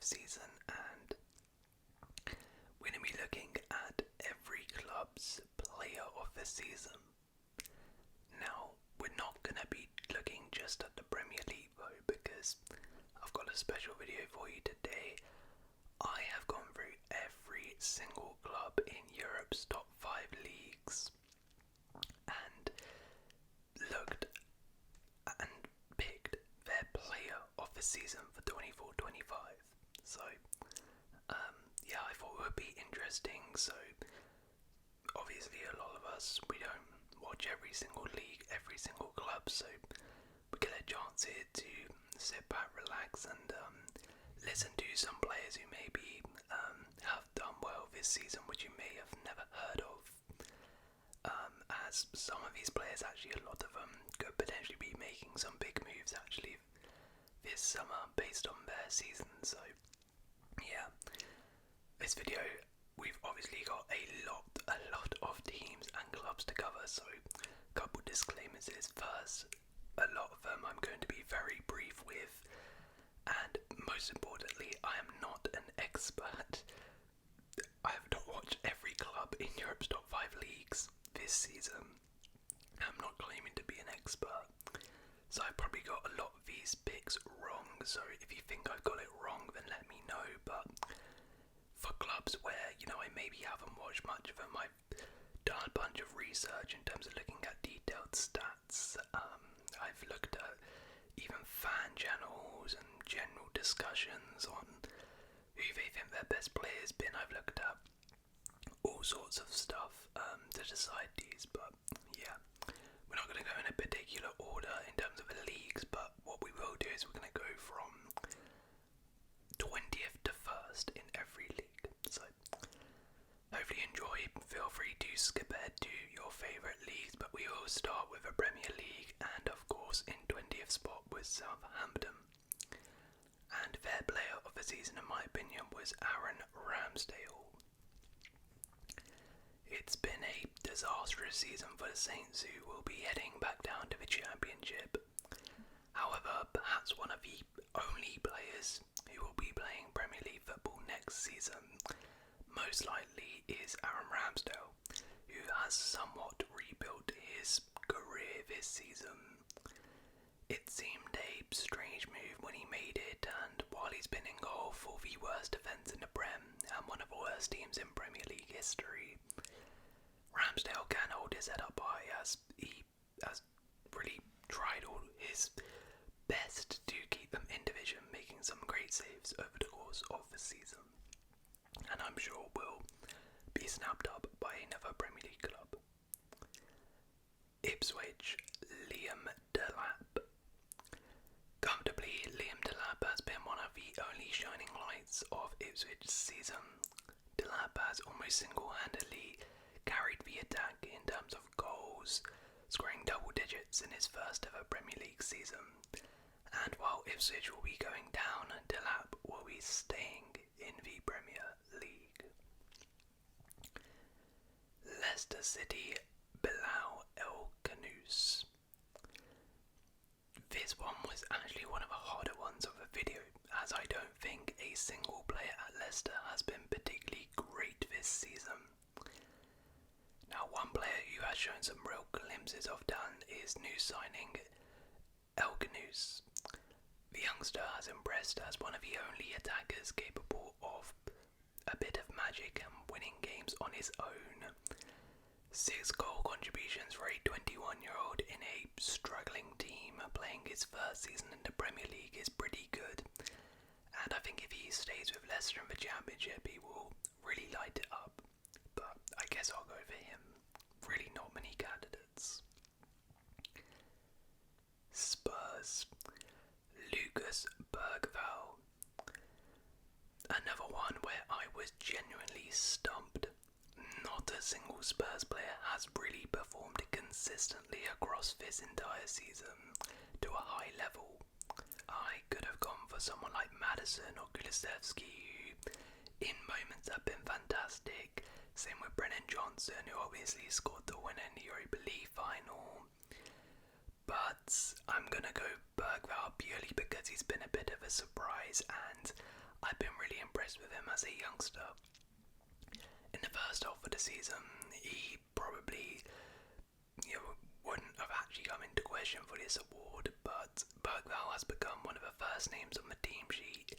season, and we're going to be looking at every club's player of the season. Now, we're not going to be looking just at the Premier League though, because I've got a special video for you today. I have gone through every single club in Europe's top 5 leagues and looked and picked their player of the season for 24-25. So, yeah, I thought it would be interesting. So, obviously a lot of us, we don't watch every single league, every single club, so we get a chance here to sit back, relax, and listen to some players who maybe have done well this season, which you may have never heard of. As some of these players, actually a lot of them, could potentially be making some big moves actually this summer based on their season. So yeah, this video, we've obviously got a lot of teams and clubs to cover, so a couple disclaimers is first, a lot of them I'm going to be very brief with, and most importantly, I am not an expert. I have not watched every club in Europe's top 5 leagues this season. I'm not claiming to be an expert, so I've probably got a lot of these picks wrong, so if you think I've got it wrong then let me know. But for clubs where, you know, I maybe haven't watched much of them, I've done a bunch of research in terms of looking at detailed stats. I've looked at even fan channels and general discussions on who they think their best player's been. I've looked at all sorts of stuff to decide these, but yeah, we're not going to go in a particular order in terms of the leagues, but what we will do is we're going to go from 20th to 1st in every league. So hopefully you enjoy. Feel free to skip ahead to your favourite leagues, but we will start with the Premier League, and of course in 20th spot was Southampton, and their player of the season in my opinion was Aaron Ramsdale. It's been a disastrous season for the Saints, who will be heading back down to the Championship. However, perhaps one of the only players who will be playing Premier League football next season, most likely, is Aaron Ramsdale, who has somewhat rebuilt his career this season. It seemed a strange move when he made it, and while he's been in goal for the worst defence in the Prem and one of the worst teams in Premier League history, Ramsdale can hold his head up high, as he has really tried all his best to keep them in division, making some great saves over the course of the season, and I'm sure will be snapped up by another Premier League club. Ipswich, Liam Delap. Comfortably, Liam Delap has been one of the only shining lights of Ipswich's season. Delap has almost single-handedly carried the attack in terms of goals, scoring double digits in his first ever Premier League season. And while Ipswich will be going down, Delap will be staying in the Premier League. Leicester City, Bilal El Khanous. This one was actually one of the harder ones of the video, as I don't think a single player at Leicester has been particularly great this season. Now, one player who has shown some real glimpses of talent is new signing El Khanous. The youngster has impressed as one of the only attackers capable of a bit of magic and winning games on his own. 6 goal contributions for a 21-year-old in a struggling team playing his first season in the Premier League is pretty good, and I think if he stays with Leicester in the Championship he will really light it up, but I guess I'll go for him. Really not many candidates. Spurs, Lucas Bergvall. Another one where I was genuinely stumped. Not a single Spurs player has really performed consistently across this entire season to a high level. I could have gone for someone like Maddison or Kulusevski, who in moments have been fantastic. Same with Brennan Johnson, who obviously scored the winner in the Europa League final. But I'm gonna go Bergvall purely because he's been a bit of a surprise, and I've been really impressed with him as a youngster. In the first half of the season, he probably wouldn't have actually come into question for this award, but Bergvall has become one of the first names on the team sheet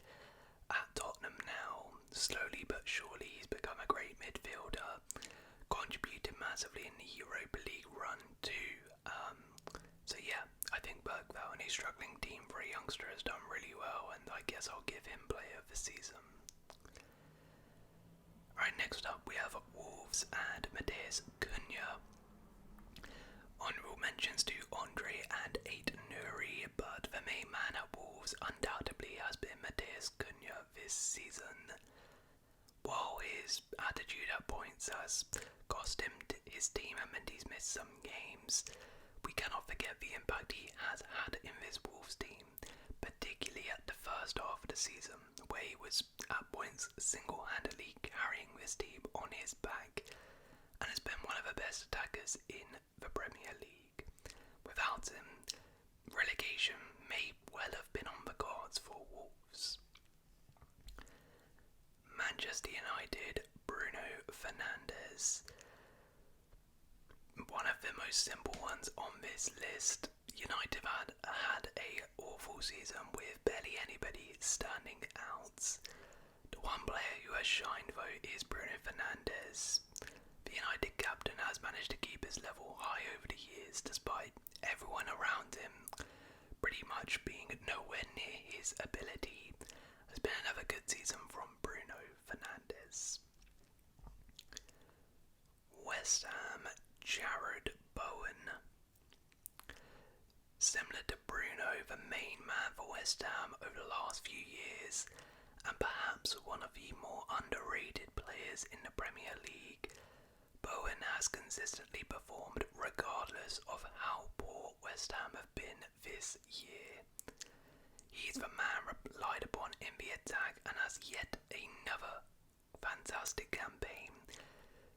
at Tottenham now. Slowly but surely he's become a great midfielder, contributed massively in the Europa League run too. So yeah, I think Bergvall and his struggling team for a youngster has done really well, and I guess I'll give him player of the season. Alright, next up we have Wolves and Matheus Cunha. Honourable mentions to Andre and Aït-Nouri, but the main man at Wolves undoubtedly has been Matheus Cunha this season. While his attitude at points has cost him his team and meant he's missed some games, we cannot forget the impact he has had in this Wolves team, particularly at the first half of the season, where he was at points single-handedly carrying this team on his back, and has been one of the best attackers in the Premier League. Without him, relegation may well have been on the cards for Wolves. Manchester United, Bruno Fernandes. One of the most simple ones on this list. United had a awful season with barely anybody standing out. The one player who has shined though is Bruno Fernandes. The United captain has managed to keep his level high over the years despite everyone around him pretty much being nowhere near his ability. Has been another good season from Bruno Fernandes. West Ham, Jared Bowen. Similar to Bruno, the main man for West Ham over the last few years, and perhaps one of the more underrated players in the Premier League, Bowen has consistently performed regardless of how poor West Ham have been this year. He's the man relied upon in the attack and has yet another fantastic campaign,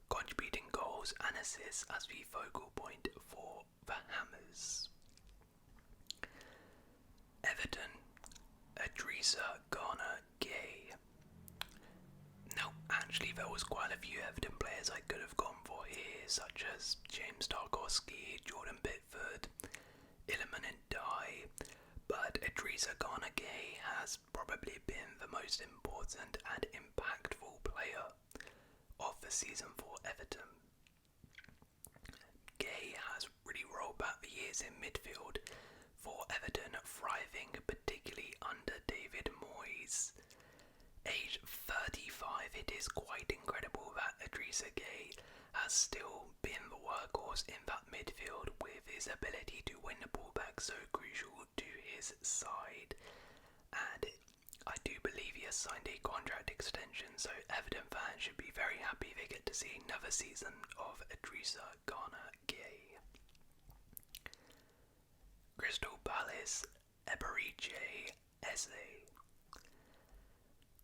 contributing goals and assists as the focal point for the Hammers. Everton, Idrissa Gana Gueye. Now, actually, there was quite a few Everton players I could have gone for here, such as James Tarkowski, Jordan Pickford, Iliman Ndiaye, but Idrissa Gana Gueye has probably been the most important and impactful player of the season for Everton. Gueye has really rolled back the years in midfield for Everton, thriving particularly under David Moyes. Aged 35, it is quite incredible that Idrissa Gueye has still been the workhorse in that midfield, with his ability to win the ball back so crucial to his side. And I do believe he has signed a contract extension, so Everton fans should be very happy they get to see another season of Idrissa Gana Gueye. Crystal Palace, Eberechi Eze.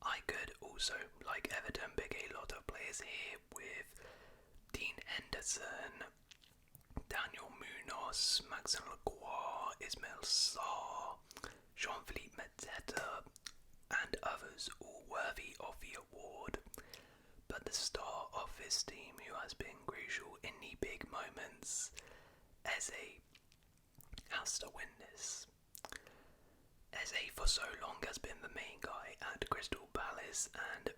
I could also, like Everton, pick a lot of players here with Dean Henderson, Daniel Munoz, Maxime Lacroix, Ismail Sarr, Jean-Philippe Mateta, and others, all worthy of the award. But the star of this team, who has been crucial in the big moments, Eze, has to win this. Eze for so long has been the main guy at Crystal Palace, and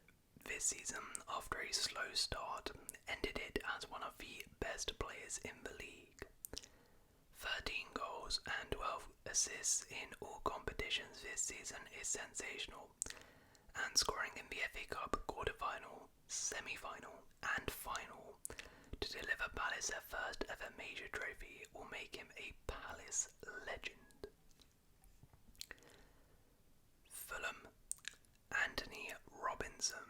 this season, after a slow start, ended it as one of the best players in the league. 13 goals and 12 assists in all competitions this season is sensational, and scoring in the FA Cup quarter-final, semi-final and final to deliver Palace their first ever major trophy will make him a Palace legend. Fulham, Anthony Robinson.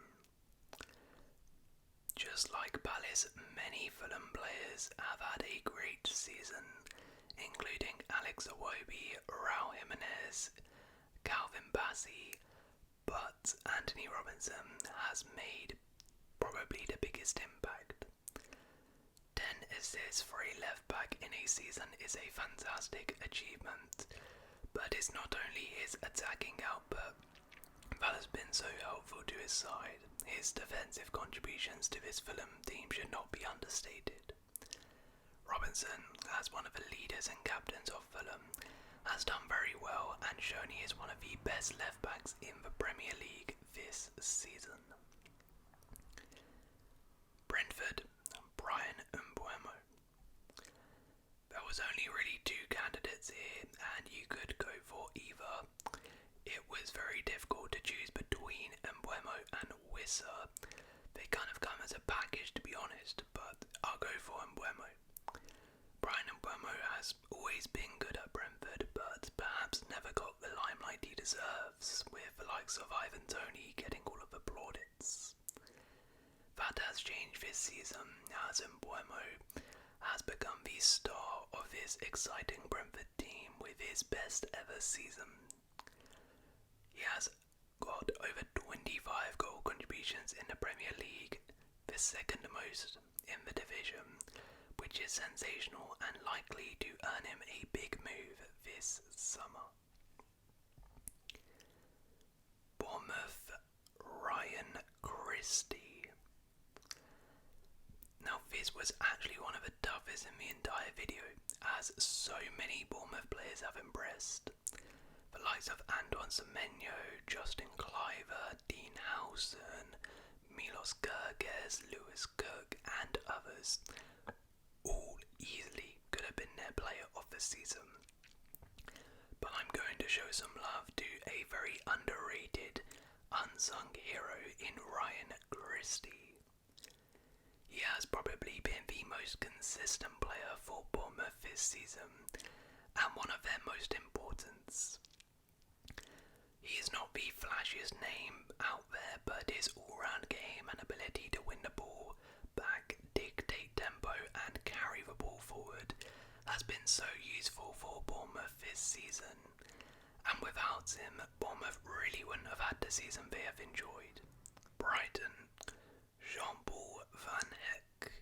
Just like Palace, many Fulham players have had a great season, including Alex Iwobi, Raul Jimenez, Calvin Bassey, but Anthony Robinson has made probably the biggest impact. 10 assists for a left back in a season is a fantastic achievement, but it's not only his attacking output, that has been so helpful to his side. His defensive contributions to this Fulham team should not be understated. Robinson, as one of the leaders and captains of Fulham, has done very well and shown he is one of the best left backs in the Premier League this season. Brentford, Brian Mbeumo. There was only really two candidates here, and you could go for either. It was very difficult to choose between Mbeumo and Wissa. They kind of come as a package, to be honest, but I'll go for Mbeumo. Brian Mbeumo has always been good at Brentford, but perhaps never got the limelight he deserves, with the likes of Ivan Toney getting all of the plaudits. That has changed this season, as Mbeumo has become the star of this exciting Brentford team with his best ever season. He has got over 25 goal contributions in the Premier League, the second most in the division, which is sensational and likely to earn him a big move this summer. Bournemouth, Ryan Christie. Now this was actually one of the toughest in the entire video, as so many Bournemouth players have impressed. The likes of Antoine Semenyo, Justin Cliver, Dean Howson, Milos Kerkez, Lewis Cook and others all easily could have been their player of the season. But I'm going to show some love to a very underrated, unsung hero in Ryan Christie. He has probably been the most consistent player for Bournemouth this season, and one of their most importance. He is not the flashiest name out there, but his all-round game and ability to win the ball back, dictate tempo and carry the ball forward has been so useful for Bournemouth this season, and without him, Bournemouth really wouldn't have had the season they have enjoyed. Brighton, Jean-Paul Van Heck.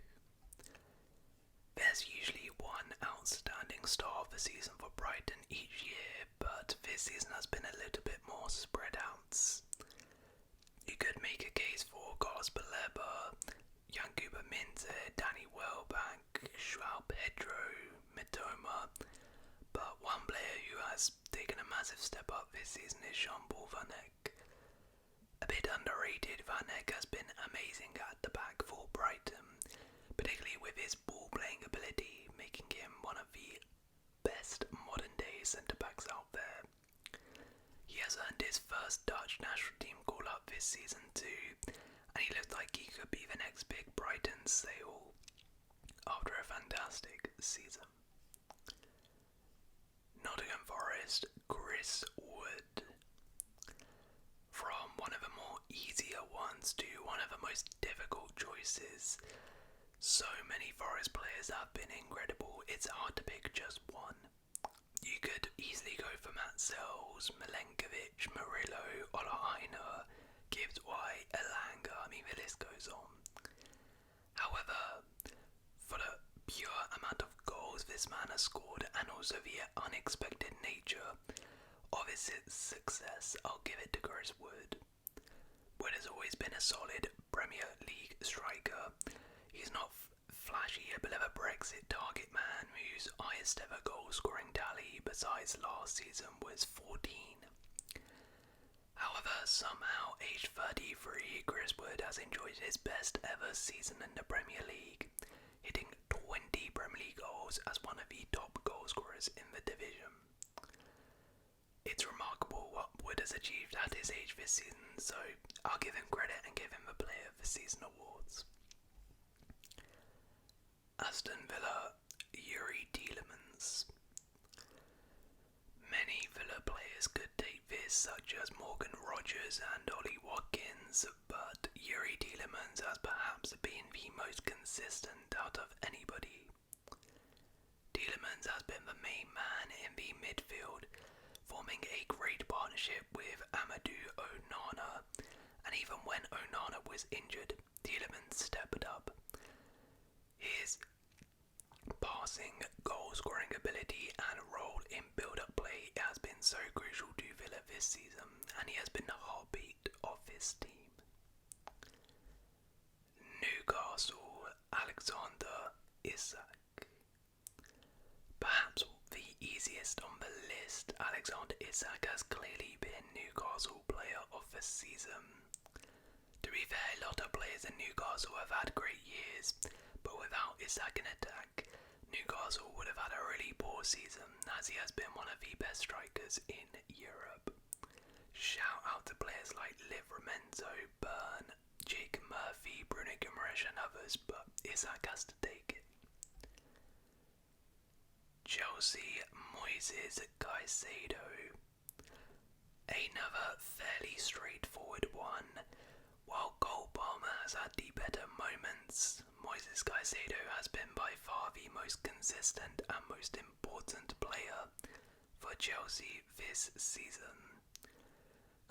There's usually one outstanding star of the season for Brighton each year, but this season has been a little bit more spread out. You could make a case for Carlos Baleba, Yankuba Minte, Danny Welbeck, Joao Pedro, Mitoma, but one player who has taken a massive step up this season is Jean-Paul Van Heck. A bit underrated, Van Heck has been amazing at the back for Brighton, particularly with his ball-playing ability, making him one of the best modern-day centre-backs out there. He has earned his first Dutch national team call-up this season too, and he looked like he could be the next big Brighton sale after a fantastic season. Nottingham Forest, Chris Wood. From one of the more easier ones to one of the most difficult choices. So many Forest players have been incredible, it's hard to pick just one. You could easily go for Matt Sells, Milenkovic, Murillo, Olaina, Gibbs White, Elanga, I mean the list goes on. However, for the pure amount of goals this man has scored and also the unexpected nature of his success, I'll give it to Chris Wood. Wood has always been a solid Premier League striker. He's not flashy, a bit of a Brexit target man whose highest ever goal scoring tally besides last season was 14. However, somehow aged 33, Chris Wood has enjoyed his best ever season in the Premier League, hitting 20 Premier League goals as one of the top goal scorers in the division. It's remarkable what Wood has achieved at his age this season, so I'll give him credit and give him the Player of the Season awards. Aston Villa, Yuri Tielemans. Many Villa players could take this, such as Morgan Rogers and Ollie Watkins, but Yuri Tielemans has perhaps been the most consistent out of anybody. Tielemans has been the main man in the midfield, forming a great partnership with Amadou Onana, and even when Onana was injured, Tielemans stepped up. His passing, goal-scoring ability and role in build-up play has been so crucial to Villa this season, and he has been the heartbeat Alexander Isak. Perhaps the easiest on the list, Alexander Isak has clearly been Newcastle Player of the Season. To be fair, a lot of players in Newcastle have had great years, but without Isak in attack, Newcastle would have had a really poor season, as he has been one of the best strikers in Europe. Shout out to players like Livramento, Byrne, Jake Murphy, Bruno Guimaraes and others, but Isak has to take it. Chelsea, Moises Caicedo. Another fairly straightforward one. While Cole Palmer has had the better moments, Moises Caicedo has been by far the most consistent and most important player for Chelsea this season.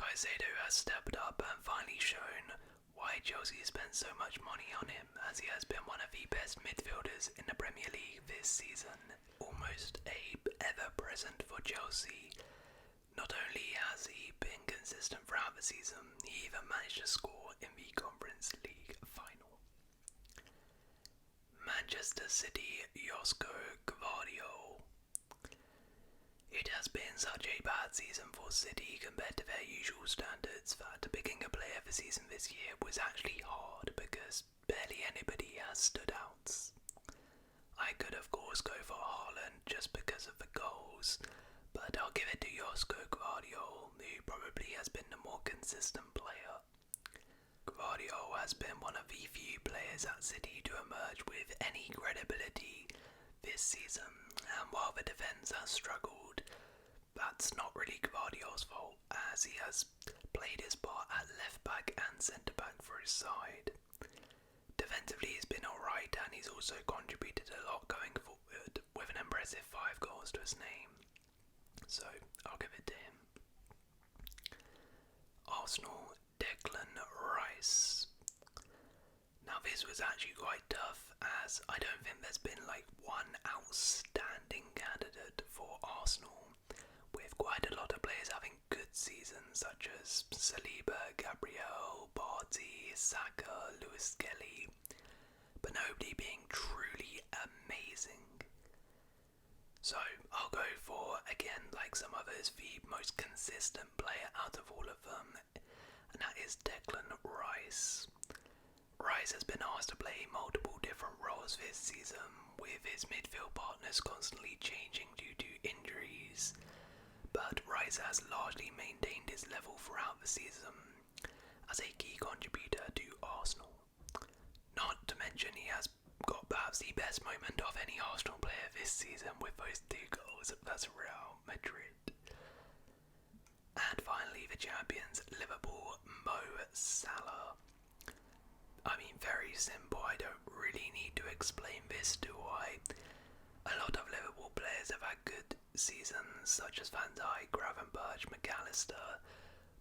Caicedo has stepped up and finally shown why Chelsea spent so much money on him, as he has been one of the best midfielders in the Premier League this season. Almost ever-present for Chelsea. Not only has he been consistent throughout the season, he even managed to score in the Conference League final. Manchester City, Josko Gvardiol. It has been such a bad season for City compared to their usual standards that picking a player for season this year was actually hard because barely anybody has stood out. I could of course go for Haaland just because of the goals, but I'll give it to Josko Gvardiol, who probably has been the more consistent player. Gvardiol has been one of the few players at City to emerge with any credibility this season, and while the defence has struggled, that's not really Gvardiol's fault, as he has played his part at left back and centre back for his side. Defensively he's been alright, and he's also contributed a lot going forward with an impressive 5 goals to his name. So I'll give it to him. Arsenal, Declan Rice. Now this was actually quite tough, as I don't think there's been like one outstanding candidate for Arsenal, with quite a lot of players having good seasons such as Saliba, Gabriel, Partey, Saka, Lewis Kelly, but nobody being truly amazing. So I'll go for, again, like some others, the most consistent player out of all of them, and that is Declan Rice. Rice has been asked to play multiple different roles this season, with his midfield partners constantly changing due to injuries, but Rice has largely maintained his level throughout the season as a key contributor to Arsenal. Not to mention he has got perhaps the best moment of any Arsenal player this season with those 2 goals. That's Real Madrid. And finally the champions, Liverpool, Mo Salah. I mean, very simple, I don't really need to explain this, do I? A lot of Liverpool players have had good seasons, such as Van Dijk, Gravenberch, McAllister,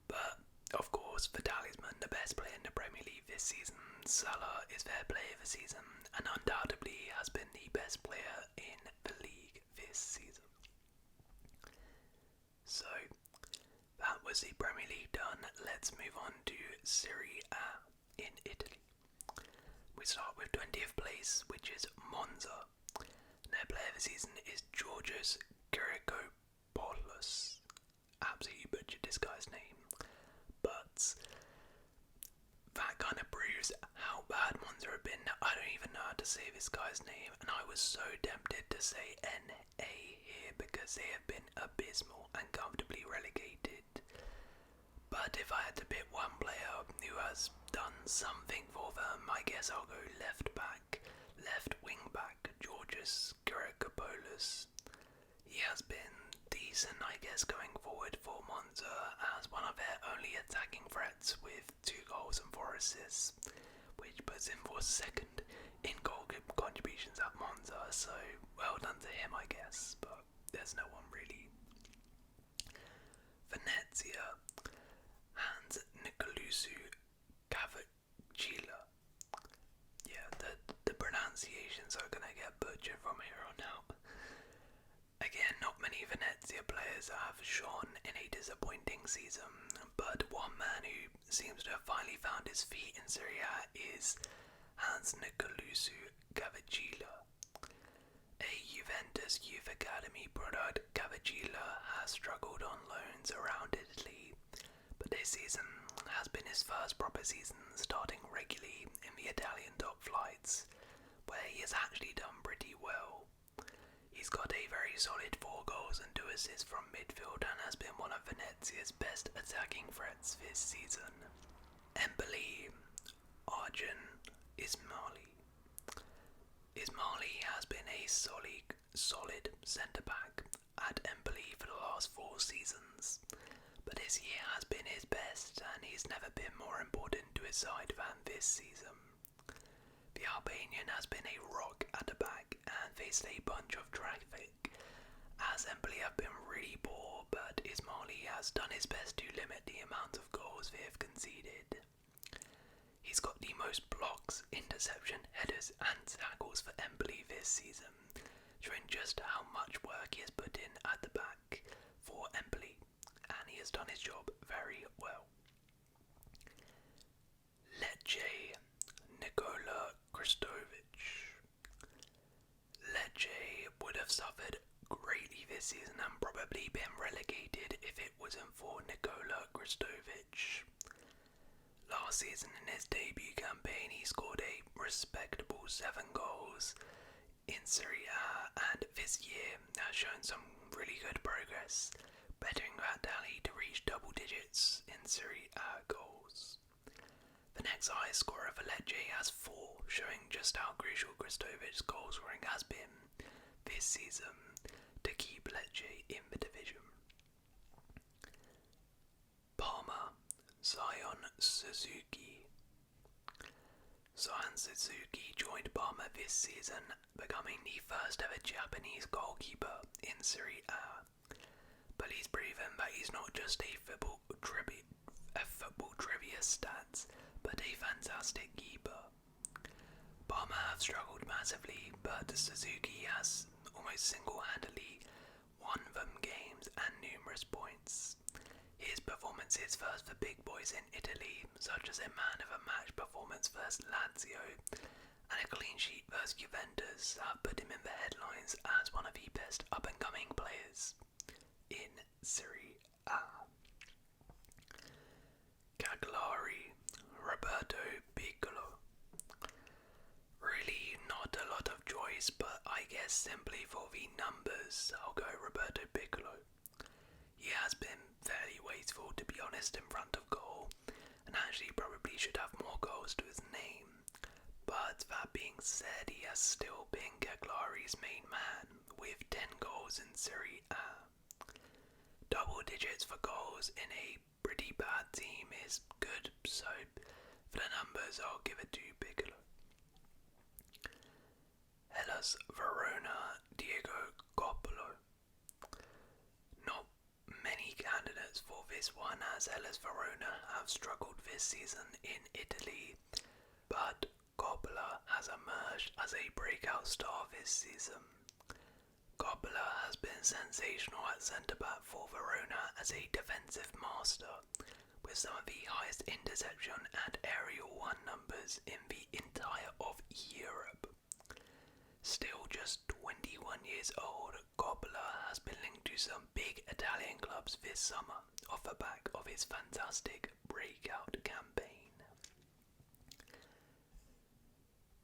but of course the talisman, the best player in the Premier League this season, Salah, is their player of the season, and undoubtedly has been the best player in the league this season. So, that was the Premier League done. Let's move on to Serie A in Italy. We start with 20th place, which is Monza. Their player of the season is Georgios Georgopoulos. Absolutely butchered this guy's name, but that kind of proves how bad Monza have been. I don't even know how to say this guy's name, and I was so tempted to say NA here because they have been abysmal and comfortably relegated. But if I had to pick one player who has done something for them, I guess I'll go left wing back, Georgios Georgopoulos. He has been decent, I guess, going forward for Monza as one of their only attacking threats with 2 goals and 4 assists, which puts him for second in goal contributions at Monza, so well done to him, I guess, but there's no one really. Venezia, Hans Nicolaou Cavacila. Yeah, the pronunciations are gonna get butchered from here on out. Again, not many Venezia players have shone in a disappointing season, but one man who seems to have finally found his feet in Serie A is Hans Nicolaou Cavicilla. A Juventus Youth Academy product, Cavicilla has struggled on loans around Italy, but this season has been his first proper season starting regularly in the Italian top flights, where he has actually done pretty well. He's got a very solid 4 goals and 2 assists from midfield and has been one of Venezia's best attacking threats this season. Empoli, Arjun Ismaili. Ismaili has been a solid centre-back at Empoli for the last 4 seasons, but this year has been his best and he's never been more important to his side than this season. The Albanian has been a rock at the back and faced a bunch of traffic, as Empoli have been really poor, but Ismaili has done his best to limit the amount of goals they have conceded. He's got the most blocks, interception, headers and tackles for Empoli this season, showing just how much work he has put in at the back for Empoli, and he has done his job very well. Lecce, Nikola Kristovic. Lecce would have suffered greatly this season and probably been relegated if it wasn't for Nikola Kristovic. Last season in his debut campaign he scored a respectable 7 goals in Serie A, and this year has shown some really good progress, bettering that tally to reach double digits in Serie A goals. The next highest scorer for Lecce has 4, showing just how crucial Kristovic's goal scoring has been this season to keep Lecce in the division. Parma, Zion Suzuki. Zion Suzuki joined Parma this season, becoming the first ever Japanese goalkeeper in Serie A. But he's proven that he's not just a football trivia stats, but a fantastic keeper. Parma have struggled massively, but Suzuki has almost single-handedly won them games and numerous points. His performances first for big boys in Italy, such as a man-of-a-match performance versus Lazio and a clean sheet versus Juventus, have put him in the headlines as one of the best up-and-coming players in Serie A. Cagliari, Roberto Piccolo. Really not a lot of choice, but I guess simply for the numbers, I'll go Roberto Piccolo. He has been fairly wasteful, to be honest, in front of goal, and actually probably should have more goals to his name. But that being said, he has still been Cagliari's main man, with 10 goals in Serie A. Double digits for goals in a pretty bad team is good, so for the numbers I'll give it to Piccolo. Hellas Verona, Diego Coppolo. Not many candidates for this one, as Hellas Verona have struggled this season in Italy, but Coppola has emerged as a breakout star this season. Coppola has been sensational at centre-back for Verona as a defensive master, with some of the highest interception and aerial one numbers in the entire of Europe. Still just 21 years old, Coppola has been linked to some big Italian clubs this summer off the back of his fantastic breakout campaign.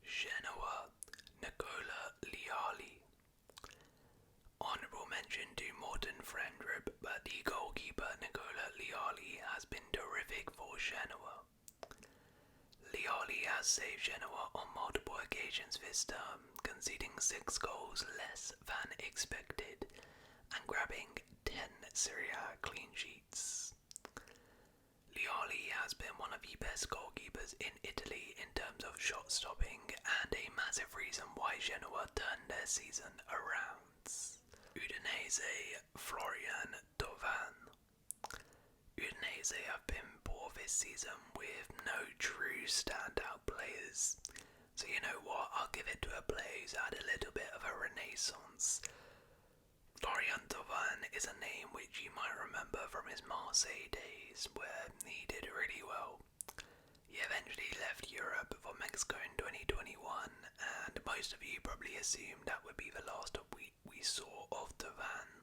Genoa, Nicola Liali. Honourable mention to Morten Frendrup, but the goalkeeper Nicola Liali has been terrific for Genoa. Liali has saved Genoa on multiple occasions this term, conceding 6 goals less than expected and grabbing 10 Serie A clean sheets. Liali has been one of the best goalkeepers in Italy in terms of shot stopping and a massive reason why Genoa turned their season around. Udinese, Florian Thauvin. Udinese have been poor this season with no true standout players. So you know what, I'll give it to a player who's had a little bit of a renaissance. Florian Thauvin is a name which you might remember from his Marseille days, where he did really well. He eventually left Europe for Mexico in 2021, and most of you probably assumed that would be the last we saw of Devan.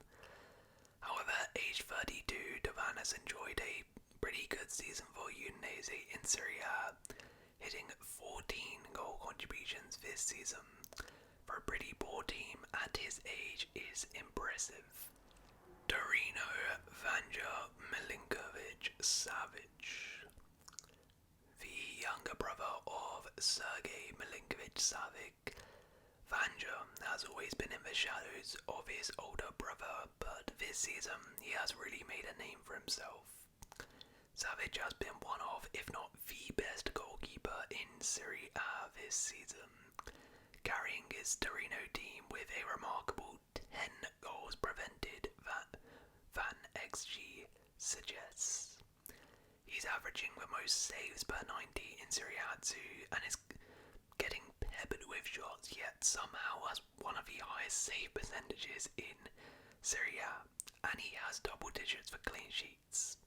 However, age 32, Devan has enjoyed a pretty good season for Udinese in Serie A, hitting 14 goal contributions this season. For a pretty poor team at his age is impressive. Torino, Vanja Milinkovic-Savic. The younger brother of Sergei Milinkovic-Savic, Vanja has always been in the shadows of his older brother, but this season he has really made a name for himself. Savic has been one of, if not the best goalkeeper in Serie A this season, carrying his Torino team with a remarkable 10 goals prevented that Van XG suggests. He's averaging the most saves per 90 in Serie A too, and is getting peppered with shots, yet somehow has one of the highest save percentages in Serie A, and he has double digits for clean sheets.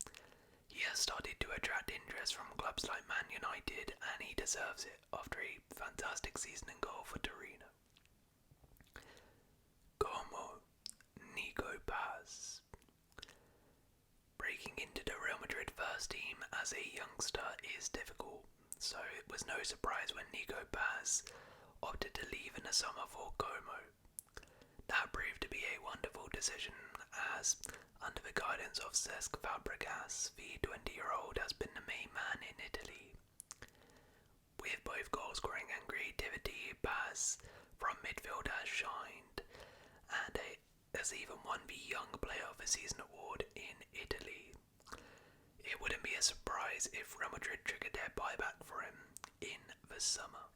He has started to attract interest from clubs like Man United, and he deserves it after a fantastic season in goal for Torino. Como Nico Paz. Breaking into the Real Madrid first team as a youngster is difficult, so it was no surprise when Nico Paz opted to leave in the summer for Como. That proved to be a wonderful decision, as under the guidance of Cesc Fabregas, the 20-year-old has been the main man in Italy. With both goal scoring and creativity, Paz from midfield has shined, and has even won the Young Player of the Season award in Italy. It wouldn't be a surprise if Real Madrid triggered their buyback for him in the summer.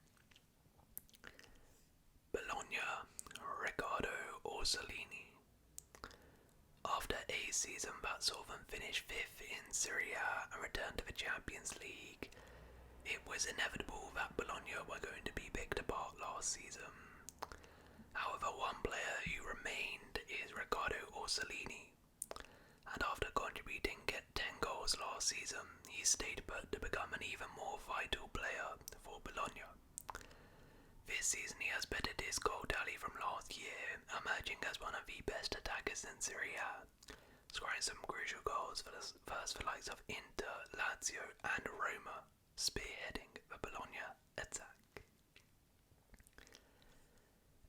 Bologna, Riccardo Orsolini. After a season that saw them finish 5th in Serie A and return to the Champions League, it was inevitable that Bologna were going to be picked apart last season. However, one player who remained is Riccardo Orsolini, and after contributing 10 goals last season, he stayed put to become an even more vital player for Bologna. This season he has bettered his goal tally from last year, emerging as one of the best attackers in Serie A, scoring some crucial goals for the likes of Inter, Lazio and Roma, spearheading the Bologna attack.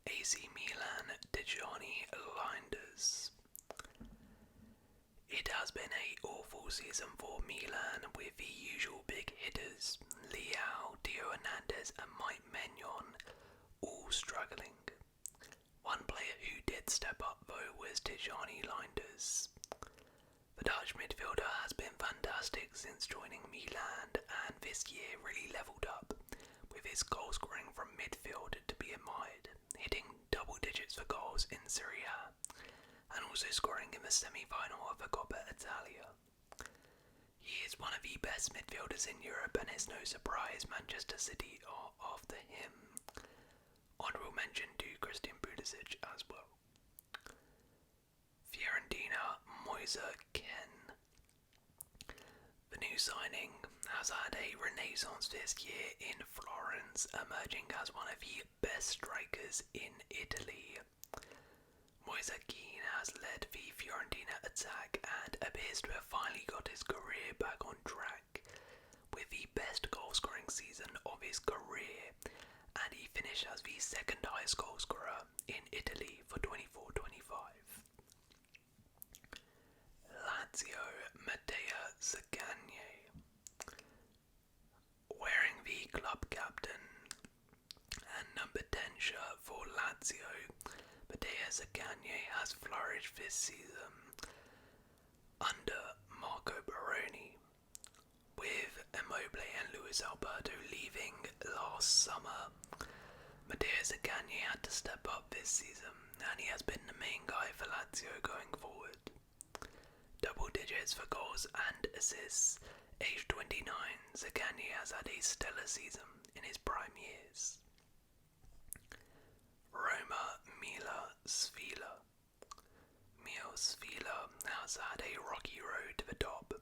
AC Milan, Tijani Linders. It has been an awful season for Milan, with the usual big hitters, Leao, Theo Hernandez and Mike Maignan, all struggling. One player who did step up though was Tijani Linders. The Dutch midfielder has been fantastic since joining Milan, and this year really levelled up, with his goal scoring from midfield to be admired, hitting double digits for goals in Serie A, and also scoring in the semi-final of the Coppa Italia. He is one of the best midfielders in Europe, and it's no surprise Manchester City are after him. Honourable mention to Christian Pulisic as well. Fiorentina, Moise Kean. The new signing has had a renaissance this year in Florence, emerging as one of the best strikers in Italy. Moise Kean has led the Fiorentina attack and appears to have finally got his career back on track, with the best goal-scoring season of his career, and he finished as the second highest goalscorer in Italy for 24-25. Lazio, Matteo Zaccagni. Wearing the club captain and number 10 shirt for Lazio, Matteo Zaccagni has flourished this season under Marco Baroni, with Immobile and Luis Alberto leaving last summer. Matteo Zaccagni had to step up this season, and he has been the main guy for Lazio going forward. Double digits for goals and assists. Age 29, Zaccagni has had a stellar season in his prime years. Roma, Mila Sfila. Mil Sfila has had a rocky road to the top,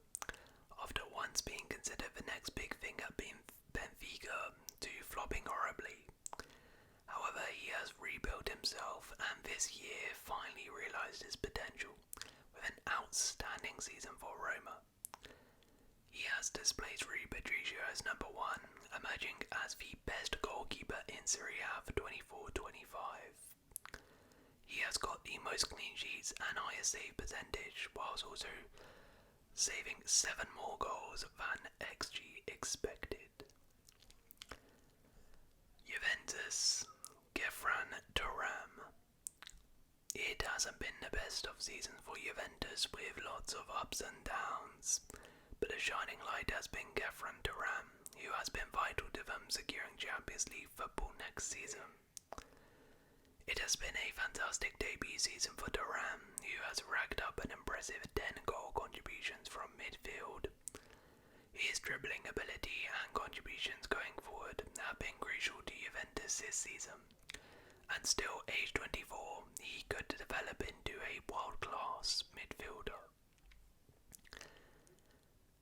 after once being considered the next big thing at Benfica to flopping horribly. However, this year finally realised his potential with an outstanding season for Roma. He has displayed Rui Patricio as number one, emerging as the best goalkeeper in Serie A for 24-25. He has got the most clean sheets and highest save percentage, whilst also saving 7 more goals than XG expected. Juventus, Gefran Turam. It hasn't been the best of seasons for Juventus, with lots of ups and downs, but a shining light has been Gefran Turam, who has been vital to them securing Champions League football next season. It has been a fantastic debut season for Turam, who has racked up an impressive 10 goal contributions from midfield. His dribbling ability and contributions going forward have been crucial to Juventus this season, and still aged 24, he could develop into a world-class midfielder.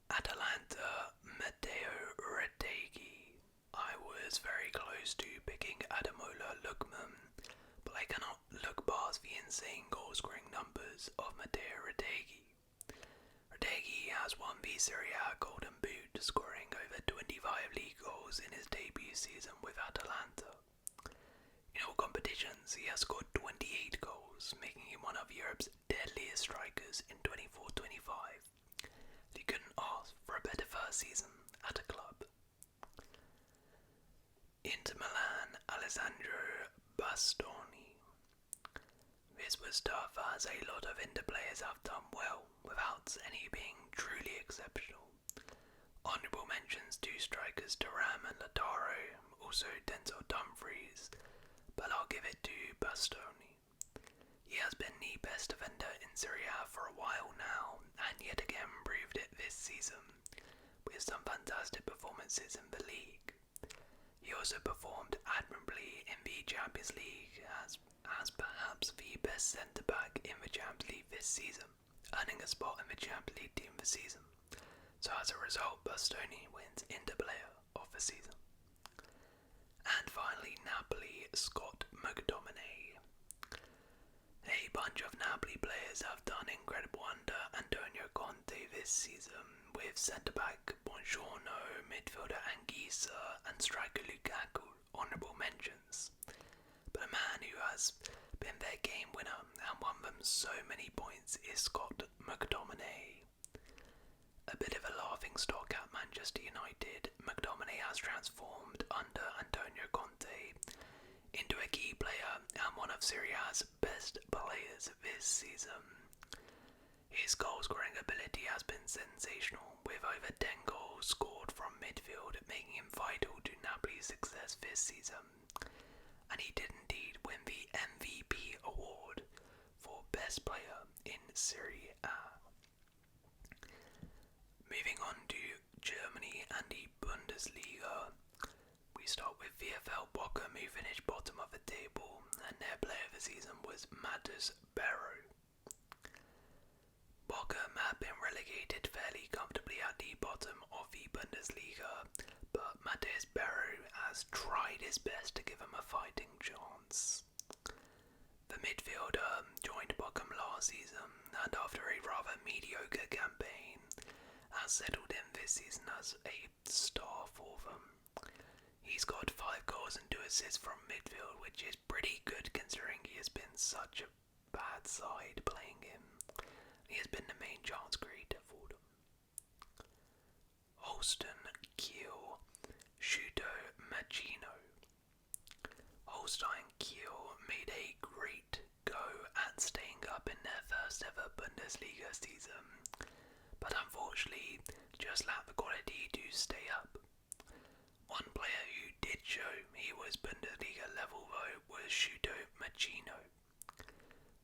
Atalanta, Matteo Retegui. I was very close to picking Ademola Lookman, but I cannot look past the insane goal-scoring numbers of Matteo Retegui. Retegui has won the Serie A Golden Boot, scoring over 25 league goals in his debut season with Atalanta. In all competitions, he has scored 28 goals, making him one of Europe's deadliest strikers in 24-25. He couldn't ask for a better first season at a club. Inter Milan, Alessandro Bastoni. This was tough, as a lot of Inter players have done well, without any being truly exceptional. Honourable mentions to strikers Thuram and Lautaro, also Denzel Dumfries, but I'll give it to Bastoni. He has been the best defender in Serie A for a while now, and yet again proved it this season, with some fantastic performances in the league. He also performed admirably in the Champions League as perhaps the best centre-back in the Champions League this season, earning a spot in the Champions League team this season. So as a result, Bastoni wins Inter Player of the season. And finally, Napoli, Scott McTominay. A bunch of Napoli players have done incredible under Antonio Conte this season, with centre-back Buongiorno, midfielder Anguissa, and striker Lukaku honourable mentions. But a man who has been their game winner and won them so many points is Scott McTominay. A bit of a laughing stock at Manchester United, McTominay has transformed under Antonio Conte into a key player and one of Serie A's best players this season. His goal-scoring ability has been sensational, with over 10 goals scored from midfield, making him vital to Napoli's success this season. And he did indeed win the MVP award for Best Player in Serie A. Moving on to Germany and the Bundesliga, we start with VfL Bochum, who finished bottom of the table, and their player of the season was Matthias Barrow. Bochum had been relegated fairly comfortably at the bottom of the Bundesliga, but Matthias Barrow has tried his best to give him a fighting chance. The midfielder joined Bochum last season, and after a rather mediocre campaign, has settled in this season as a star for them. He's got 5 goals and 2 assists from midfield, which is pretty good considering he has been such a bad side playing him. He has been the main chance creator for them. Holstein Kiel, Shuto Machino. Holstein Kiel made a great go at staying up in their first ever Bundesliga season, but unfortunately just lacked the quality to stay up. One player who did show he was Bundesliga level though was Shuto Machino.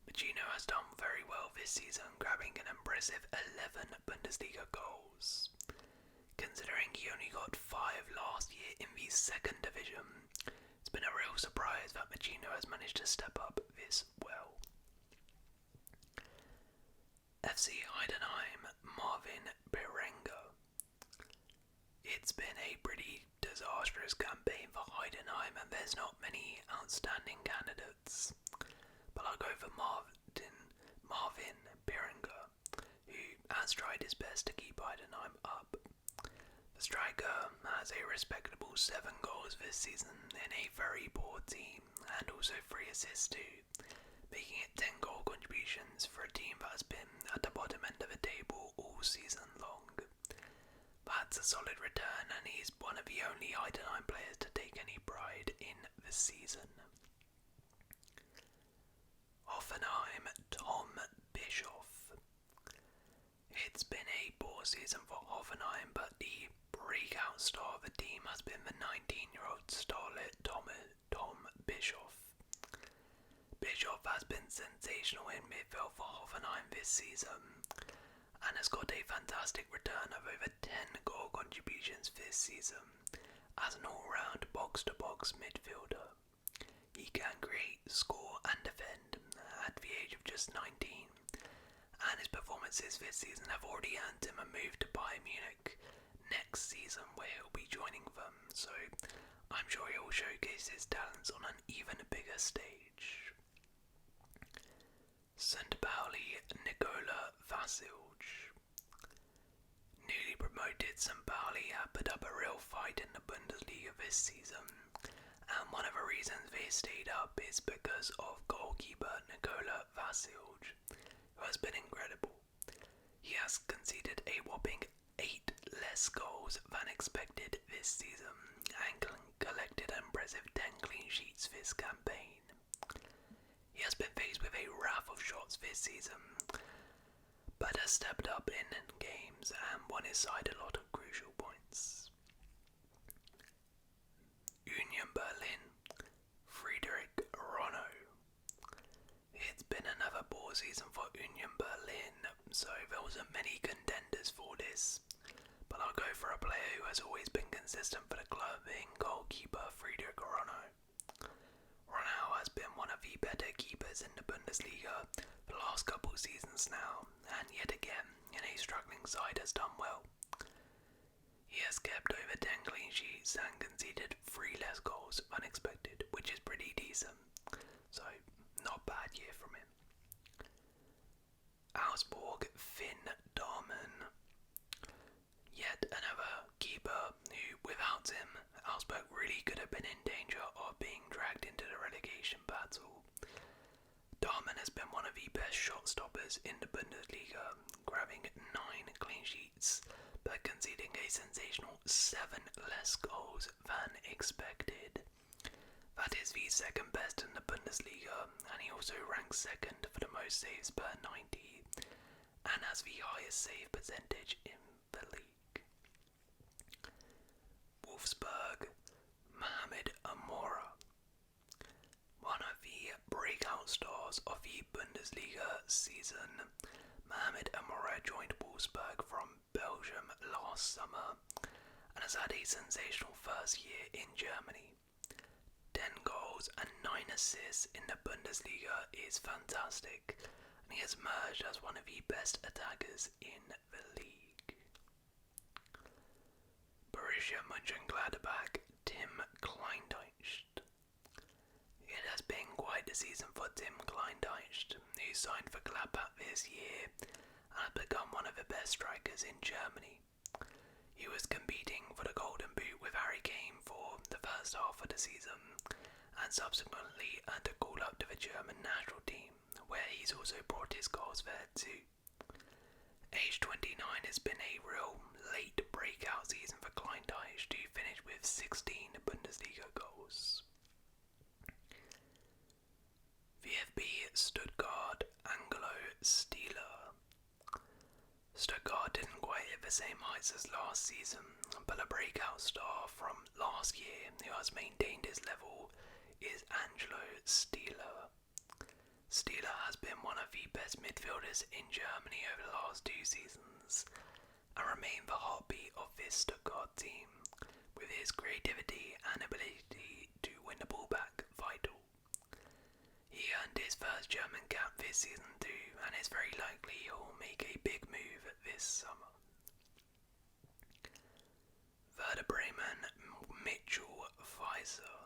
Machino has done very well this season, grabbing an impressive 11 Bundesliga goals. Considering he only got 5 last year in the second division, it's been a real surprise that Machino has managed to step up this well. FC Heidenheim, Marvin Berenga. It's been a pretty disastrous campaign for Heidenheim, and there's not many outstanding candidates. But but I'll go for Marvin Beringer, who has tried his best to keep Heidenheim up. The striker has a respectable 7 goals this season in a very poor team, and also 3 assists too, making it 10 goal contributions for a team that has been at the bottom end of the table all season long. That's a solid return, and he's one of the only Heidenheim players to take any pride in the season. Hoffenheim, Tom Bischoff. It's been a poor season for Hoffenheim, but the breakout star of the team has been the 19-year-old starlet Tom Bischoff. Bischoff has been sensational in midfield for Hoffenheim this season, and has got a fantastic return of over 10 goal contributions this season as an all-round box-to-box midfielder. He can create, score and defend at the age of just 19, and his performances this season have already earned him a move to Bayern Munich next season, where he'll be joining them, so I'm sure he'll showcase his talents on an even bigger stage. St. Pauli, Nikola Vasilj. Newly promoted St. Pauli have put up a real fight in the Bundesliga this season, and one of the reasons they stayed up is because of goalkeeper Nikola Vasilj, who has been incredible. He has conceded a whopping 8 less goals than expected this season, and collected an impressive 10 clean sheets this campaign. He has been faced with a raft of shots this season, but has stepped up in games and won his side a lot of crucial points. Union Berlin, Friedrich Ronno. It's been another poor season for Union Berlin, so there wasn't many contenders for this, but I'll go for a player who has always been consistent for the club in goalkeeper Friedrich Ronno. Ronno has been one of the better keepers in the Bundesliga for the last couple seasons now, and yet again, in a struggling side, has done well. He has kept over 10 clean sheets and conceded 3 less goals than expected, which is pretty decent, so not a bad year from him. Augsburg, Finn Darman. Yet another keeper who, without him, Augsburg really could have been in danger of being dragged into the relegation battle. Darman has been one of the best shot stoppers in the Bundesliga, grabbing 9 clean sheets, but conceding a sensational 7 less goals than expected. That is the second best in the Bundesliga, and he also ranks second for the most saves per 90, and has the highest save percentage in the league. Wolfsburg, Mohamed Amora. One of the breakout stars of the Bundesliga season, Mohamed Amora joined Wolfsburg from Belgium last summer and has had a sensational first year in Germany. 10 goals and 9 assists in the Bundesliga is fantastic, and he has emerged as one of the best attackers in the league. Borussia Mönchengladbach, Tim Kleindienst. It has been quite the season for Tim Kleindienst, who signed for Gladbach this year and has become one of the best strikers in Germany. He was competing for the Golden Boot with Harry Kane for the first half of the season, and subsequently earned a call up to the German national team, where he's also brought his goals there too. Age 29 has been a real late breakout season for Kleindienst, who finished with 16 Bundesliga goals. VfB Stuttgart, Angelo Stieler. Stuttgart didn't quite hit the same heights as last season, but a breakout star from last year who has maintained his level is Angelo Stieler. Stieler has been one of the best midfielders in Germany over the last 2 seasons and remained the heartbeat of this Stuttgart team, with his creativity and ability to win the ball back vital. He earned his first German cap this season too, and is very likely he'll make a big move this summer. Werder Bremen, Mitchell Weiser.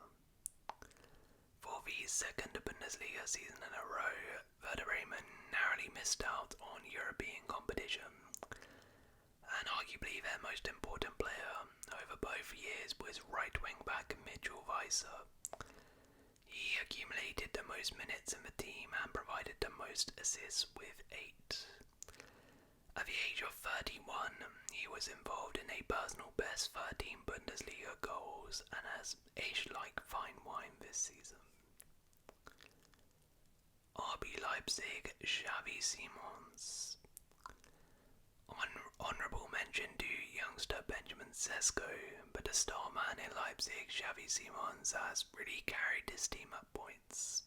For the second Bundesliga season in a row, Werder Bremen narrowly missed out on European competition, and arguably their most important player over both years was right-wing back Mitchell Weiser. He accumulated the most minutes in the team and provided the most assists with 8. At the age of 31, he was involved in a personal best 13 Bundesliga goals and has aged like fine wine this season. RB Leipzig, Xavi Simons. Honourable mention to youngster Benjamin Sesko, but the star man in Leipzig, Xavi Simons, has really carried his team at points.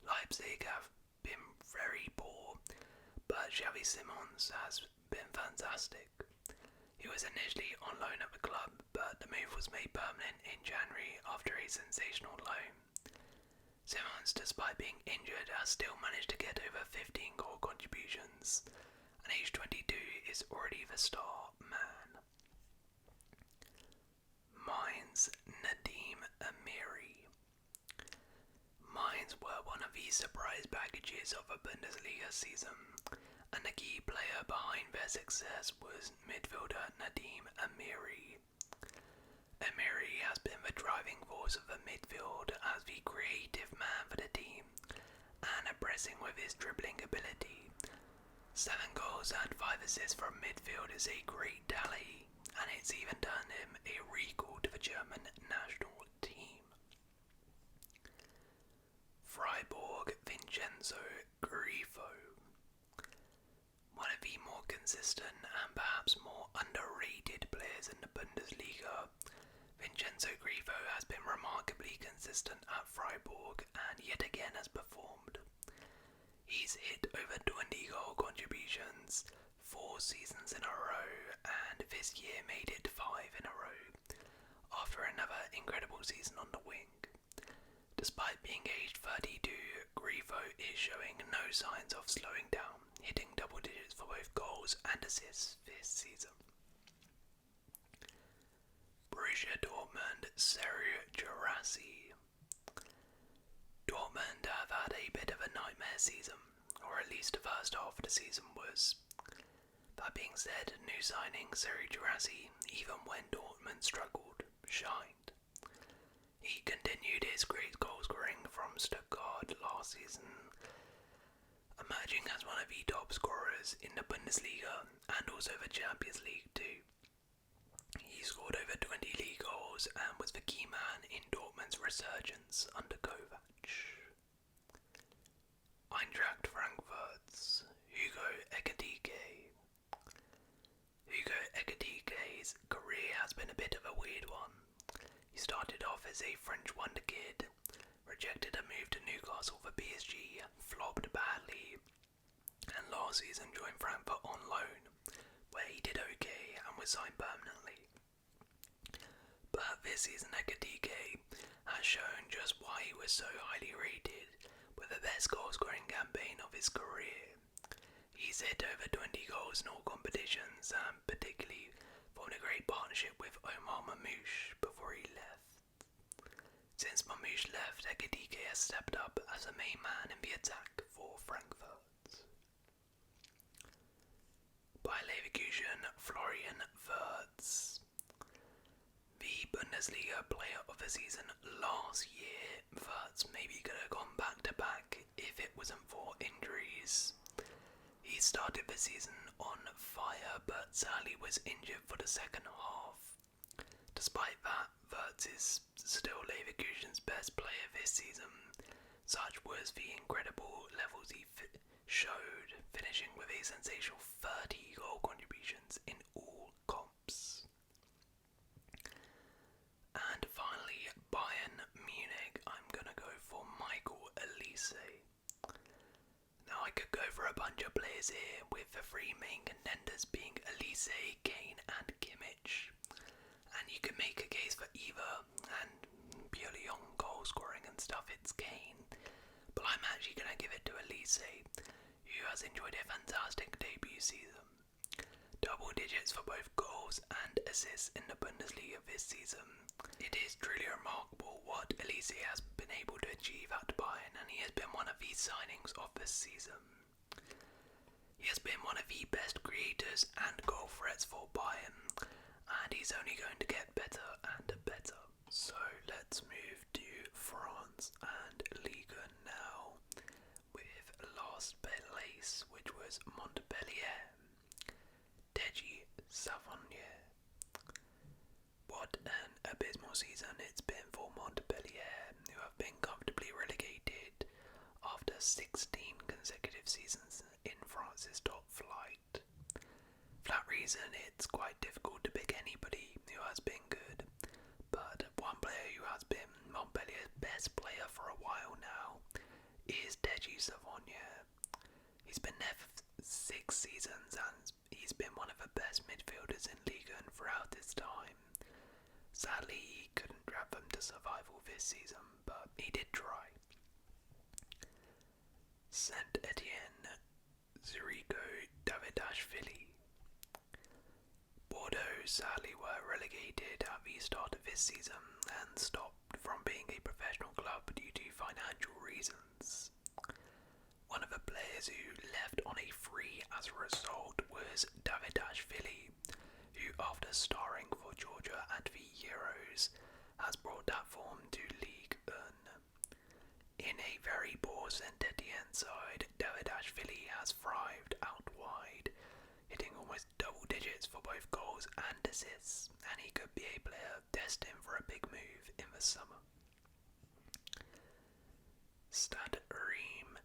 Leipzig have been very poor, but Xavi Simons has been fantastic. He was initially on loan at the club, but the move was made permanent in January after a sensational loan. Simons, despite being injured, has still managed to get over 15 goal contributions, and age 22 is already the star man. Mainz, Nadim Amiri. Mainz were one of the surprise packages of a Bundesliga season, and the key player behind their success was midfielder Nadim Amiri. Amiri has been the driving force of the midfield as the creative man for the team, and impressing with his dribbling ability. 7 goals and 5 assists from midfield is a great tally, and it's even turned him a recall to the German national team. Freiburg, Vincenzo Grifo. One of the more consistent and perhaps more underrated players in the Bundesliga, Vincenzo Grifo has been remarkably consistent at Freiburg and yet again has performed. He's hit over 20 goal contributions 4 seasons in a row, and this year made it 5 in a row, after another incredible season on the wing. Despite being aged 32, Grifo is showing no signs of slowing down, hitting double digits for both goals and assists this season. Borussia Dortmund, Serie A. Dortmund have had a bit of a nightmare season, or at least the first half of the season was. That being said, new signing Serie A, even when Dortmund struggled, shined. He continued his great goal scoring from Stuttgart last season, emerging as one of the top scorers in the Bundesliga and also the Champions League too. He scored over 20 league goals and was the key man in Dortmund's resurgence under Kovac. Eintracht Frankfurt's Hugo Ekitike. Hugo Ekitike's career has been a bit of a weird one. He started off as a French wonder kid, rejected a move to Newcastle for PSG, flopped badly, and last season joined Frankfurt on loan, where he did okay and was signed permanently. But this season Ekitike has shown just why he was so highly rated, with the best goal-scoring campaign of his career. He's hit over 20 goals in all competitions and particularly formed a great partnership with Omar Mamouche before he left. Since Mamouche left, Ekitike has stepped up as the main man in the attack for Frankfurt. By Leverkusen, Florian Wirtz. The Bundesliga player of the season last year, Wirtz maybe could have gone back to back if it wasn't for injuries. He started the season on fire but sadly was injured for the second half. Despite that, Wirtz is still Leverkusen's best player this season. Such was the incredible levels he showed, finishing with a sensational 30 goal contributions in all comps. And finally, Bayern Munich. I'm gonna go for Michael Elise. Now I could go for a bunch of players here, with the 3 main contenders being Elise, Kane and Kimmich. And you can make a case for either, and purely on goal scoring and stuff it's Kane. But I'm actually gonna give it to Elise, who has enjoyed a fantastic debut season. Double digits for both goals and assists in the Bundesliga this season. It is truly remarkable what Elise has been able to achieve signings of the season. He has been one of the best creators and goal threats for Bayern, and he's only going to get better and better. So let's move to France and Liga now, with last place, which was Montpellier. Deji Savonnier. What an abysmal season it's been for Montpellier, who have been comfortably relegated after 16 consecutive seasons in France's top flight. For that reason, it's quite difficult to pick anybody who has been good, but one player who has been Montpellier's best player for a while now is Deji Savonnier. He's been there for 6 seasons and he's been one of the best midfielders in Ligue throughout his time. Sadly, he couldn't drag them to survival this season, but he did try. Saint Etienne, Zurigo Davidashvili. Bordeaux sadly were relegated at the start of this season and stopped from being a professional club due to financial reasons. One of the players who left on a free as a result was Davidashvili, who after starring for Georgia at the Euros has brought that form to Ligue 1. In a very poor Saint Etienne side, Davidashvili has thrived out wide, hitting almost double digits for both goals and assists, and he could be a player destined for a big move in the summer. Stade Reims,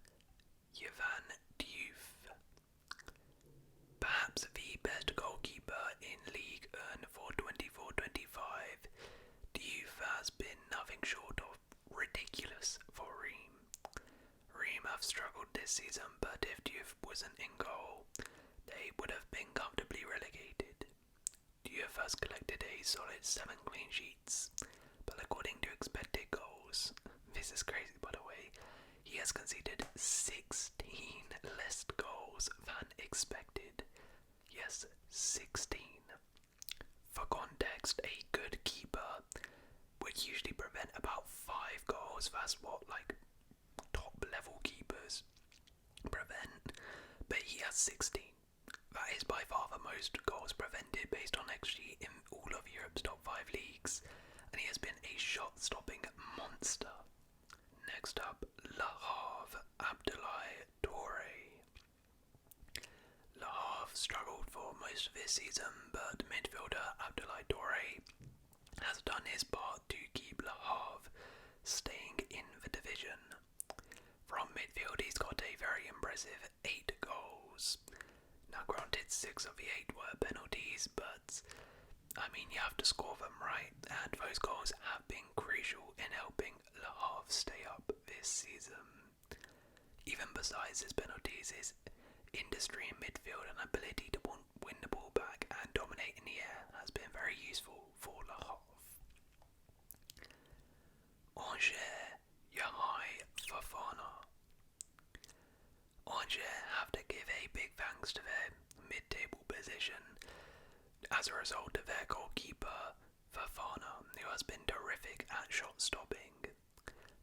Yvan Diouf. Perhaps the best goalkeeper in Ligue 1 for 24-25, Diouf has been nothing short of ridiculous for Reims. Reims have struggled this season, but if Diouf wasn't in goal, they would have been comfortably relegated. Diouf has collected a solid 7 clean sheets, but according to expected goals, this is crazy by the way, he has conceded 16 less goals than expected. Yes, 16. For context, a good keeper would usually prevent about 5 goals. That's what top level keepers prevent, but he has 16. That is by far the most goals prevented based on XG in all of Europe's top 5 leagues, and he has been a shot-stopping monster. Next up, Le Havre, Abdoulaye Touré. Le Havre struggled for most of this season, but midfielder Abdoulaye Touré has done his part to keep Le Havre staying in the division. From midfield, he's got a very impressive 8 goals. Now granted, 6 of the 8 were penalties, but I mean you have to score them, right? And those goals have been crucial in helping Le Havre stay up this season. Even besides his penalties, his industry in midfield and ability to win the ball back and dominate in the air has been very useful for Le Havre. Angers, Yahai Fofana. Angers have to give a big thanks to their mid-table position as a result of their goalkeeper Fofana, who has been terrific at shot stopping.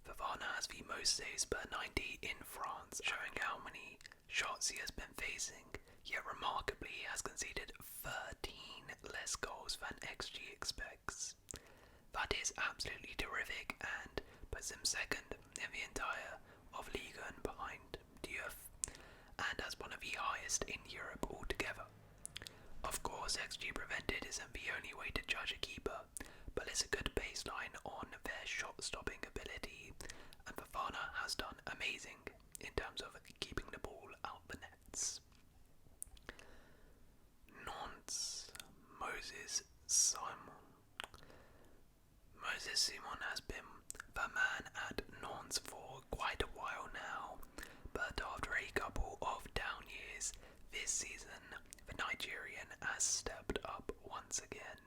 Fofana has the most saves per 90 in France, showing how many shots he has been facing, yet remarkably he has conceded 13 less goals than XG expects. That is absolutely terrific and puts him second in the entire of Liga and behind Diouf, and as one of the highest in Europe altogether. Of course, XG prevented isn't the only way to judge a keeper, but it's a good baseline on their shot-stopping ability, and Fofana has done amazing in terms of keeping the ball out the nets. Nantes, Moses Simon. Moses Simon has been the man at Nantes for quite a while now, but after a couple of down years this season, the Nigerian has stepped up once again.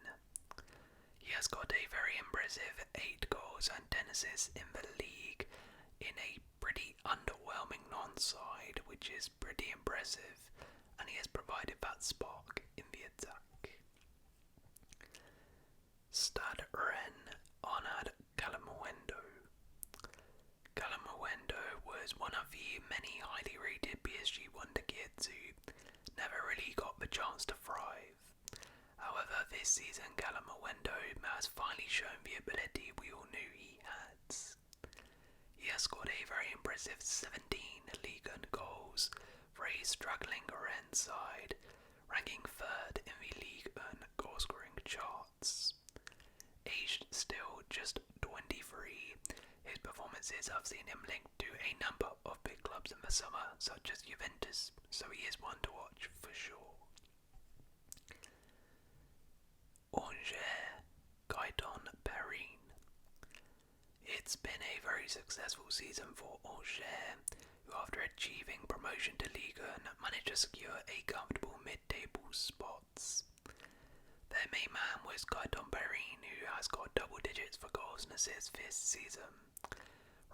He has got a very impressive 8 goals and 10 assists in the league in a pretty underwhelming non-side, which is pretty impressive, and he has provided that spark in the attack. Stade Rennes, Arnaud Calamuendo. Calamuendo was one of the many highly rated PSG wonder kids who never really got the chance to thrive. However, this season Callum has finally shown the ability we all knew he had. He has scored a very impressive 17 Liga goals for a struggling Rennes side, ranking third in the Ligue 1 goal-scoring charts. Aged still just 23, his performances have seen him linked to a number of big clubs in the summer, such as Juventus, so he is one to watch for sure. Angers, Gaëtan Perrin. It's been a very successful season for Angers, who after achieving promotion to Liga managed to secure a comfortable mid-table spots. Their main man was Gaëtan Perrin, who has got double digits for goals and assists this season,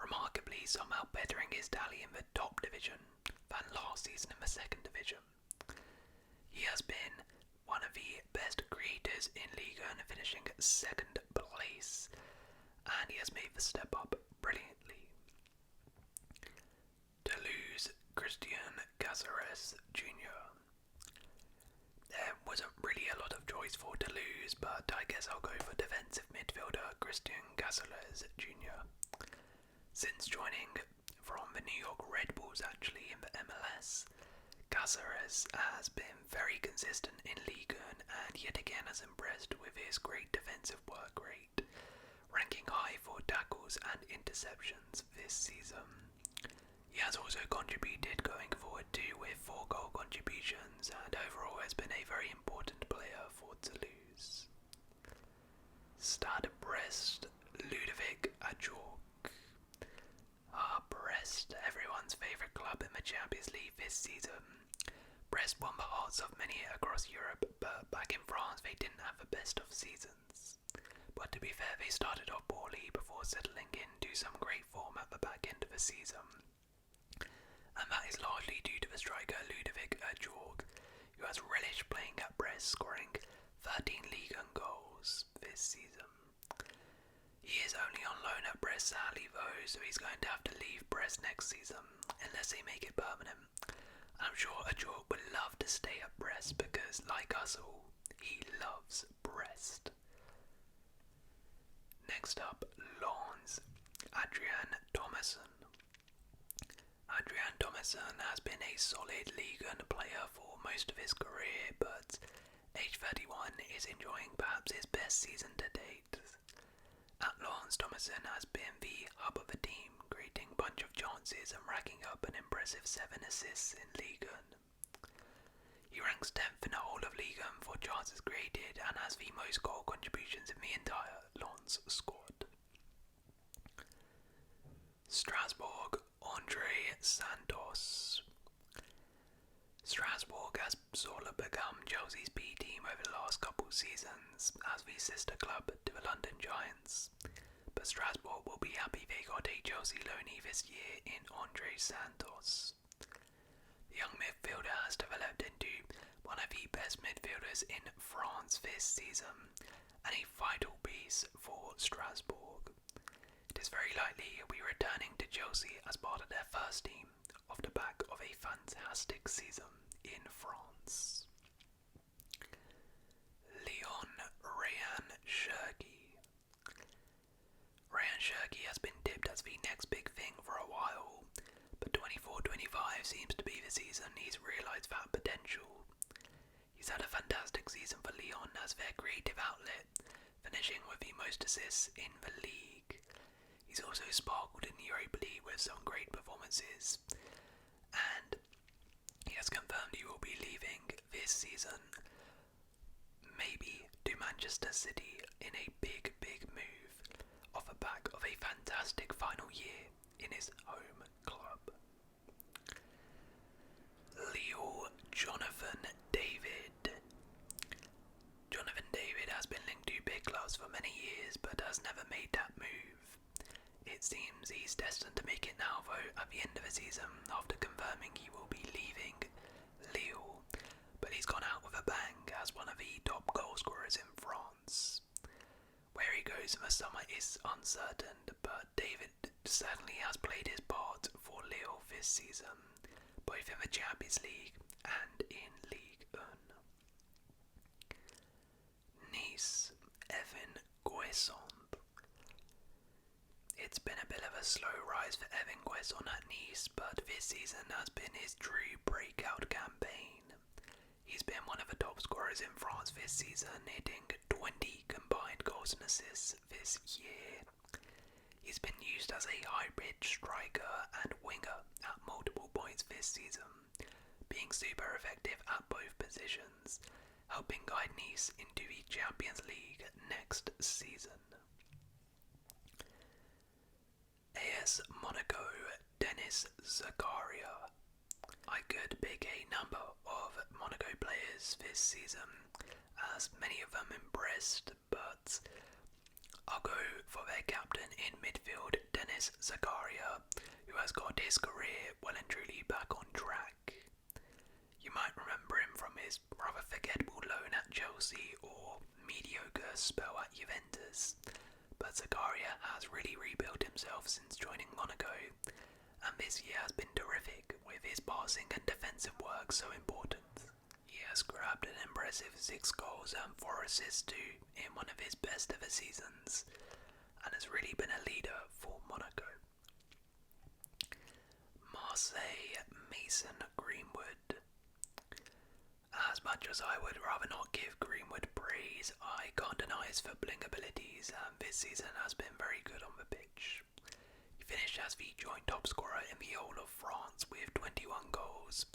remarkably somehow bettering his tally in the top division than last season in the second division. He has been one of the best creators in Liga and finishing second place, and he has made the step up brilliantly. Toulouse, Christian Cáceres Jr. There wasn't really a lot of choice for Toulouse, but I guess I'll go for defensive midfielder Christian Cáceres Jr. Since joining from the New York Red Bulls actually in the MLS, Cáceres has been very consistent in Ligue 1 and yet again has impressed with his great defensive work rate, ranking high for tackles and interceptions this season. He has also contributed going forward too with 4 goal contributions and overall has been a very important player for Toulouse. Stade Brest, Ludovic Ajorc. Brest, everyone's favourite club in the Champions League this season. Brest won the hearts of many across Europe, but back in France they didn't have the best of seasons. But to be fair, they started off poorly before settling into some great form at the back end of the season. And that is largely due to the striker Ludovic Ajorc, who has relished playing at Brest, scoring 13 Ligue 1 goals this season. He is only on loan at Brest sadly though, so he's going to have to leave Brest next season, unless they make it permanent. I'm sure Ajorc would love to stay at Brest because, like us all, he loves Brest. Next up, Lens, Adrien Thomasson. Adrien Thomasson has been a solid Ligue 1 player for most of his career, but age 31 is enjoying perhaps his best season to date. At Lens, Thomasson has been the hub of the team, creating a bunch of chances and racking up an impressive 7 assists in Ligue 1. He ranks 10th in the whole of Ligue 1 for chances created and has the most goal contributions in the entire Lens squad. Strasbourg, Andre Santos. Strasbourg has sort of become Chelsea's B team over the last couple seasons as the sister club to the London Giants, but Strasbourg will be happy they got a Chelsea loanee this year in Andre Santos. The young midfielder has developed into one of the best midfielders in France this season and a vital piece for Strasbourg. It is very likely he'll be returning to Chelsea as part of their first team off the back of a fantastic season in France. Lyon, Rayan Cherki. Rayan Cherki has been tipped as the next big thing for a while, but 24-25 seems to be the season he's realised that potential. He's had a fantastic season for Lyon as their creative outlet, finishing with the most assists in the league. He's also sparkled in the Europa League with some great performances, and he has confirmed he will be leaving this season, maybe to Manchester City in a big move, off the back of a fantastic final year in his home club. Lille, Jonathan David. Jonathan David has been linked to big clubs for many years but has never made that move. It seems he's destined to make it now though at the end of the season after confirming he will be leaving Lille, but he's gone out with a bang as one of the top goal scorers in France. Where he goes in the summer is uncertain, but David certainly has played his part for Lille this season, both in the Champions League and in Ligue 1. Nice, Evan Guesson. It's been a bit of a slow rise for Evan Guesson at Nice, but this season has been his true breakout campaign. He's been one of the top scorers in France this season, hitting 20 combined goals and assists this year. He's been used as a hybrid striker and winger at multiple points this season, being super effective at both positions, helping guide Nice into the Champions League next season. AS Monaco, Denis Zakaria. I could pick a number of Monaco players this season, as many of them impressed, but I'll go for their captain in midfield, Denis Zakaria, who has got his career well and truly back on track. You might remember him from his rather forgettable loan at Chelsea or mediocre spell at Juventus, but Zakaria has really rebuilt himself since joining Monaco, and this year has been terrific, with his passing and defensive work so important. He has grabbed an impressive 6 goals and 4 assists too in one of his best ever seasons, and has really been a leader for Monaco. Marseille, Mason Greenwood. As much as I would rather not give Greenwood praise, I can't deny his footballing abilities, and this season has been very good on the pitch. He finished as the joint top scorer in the whole of France with 21 goals,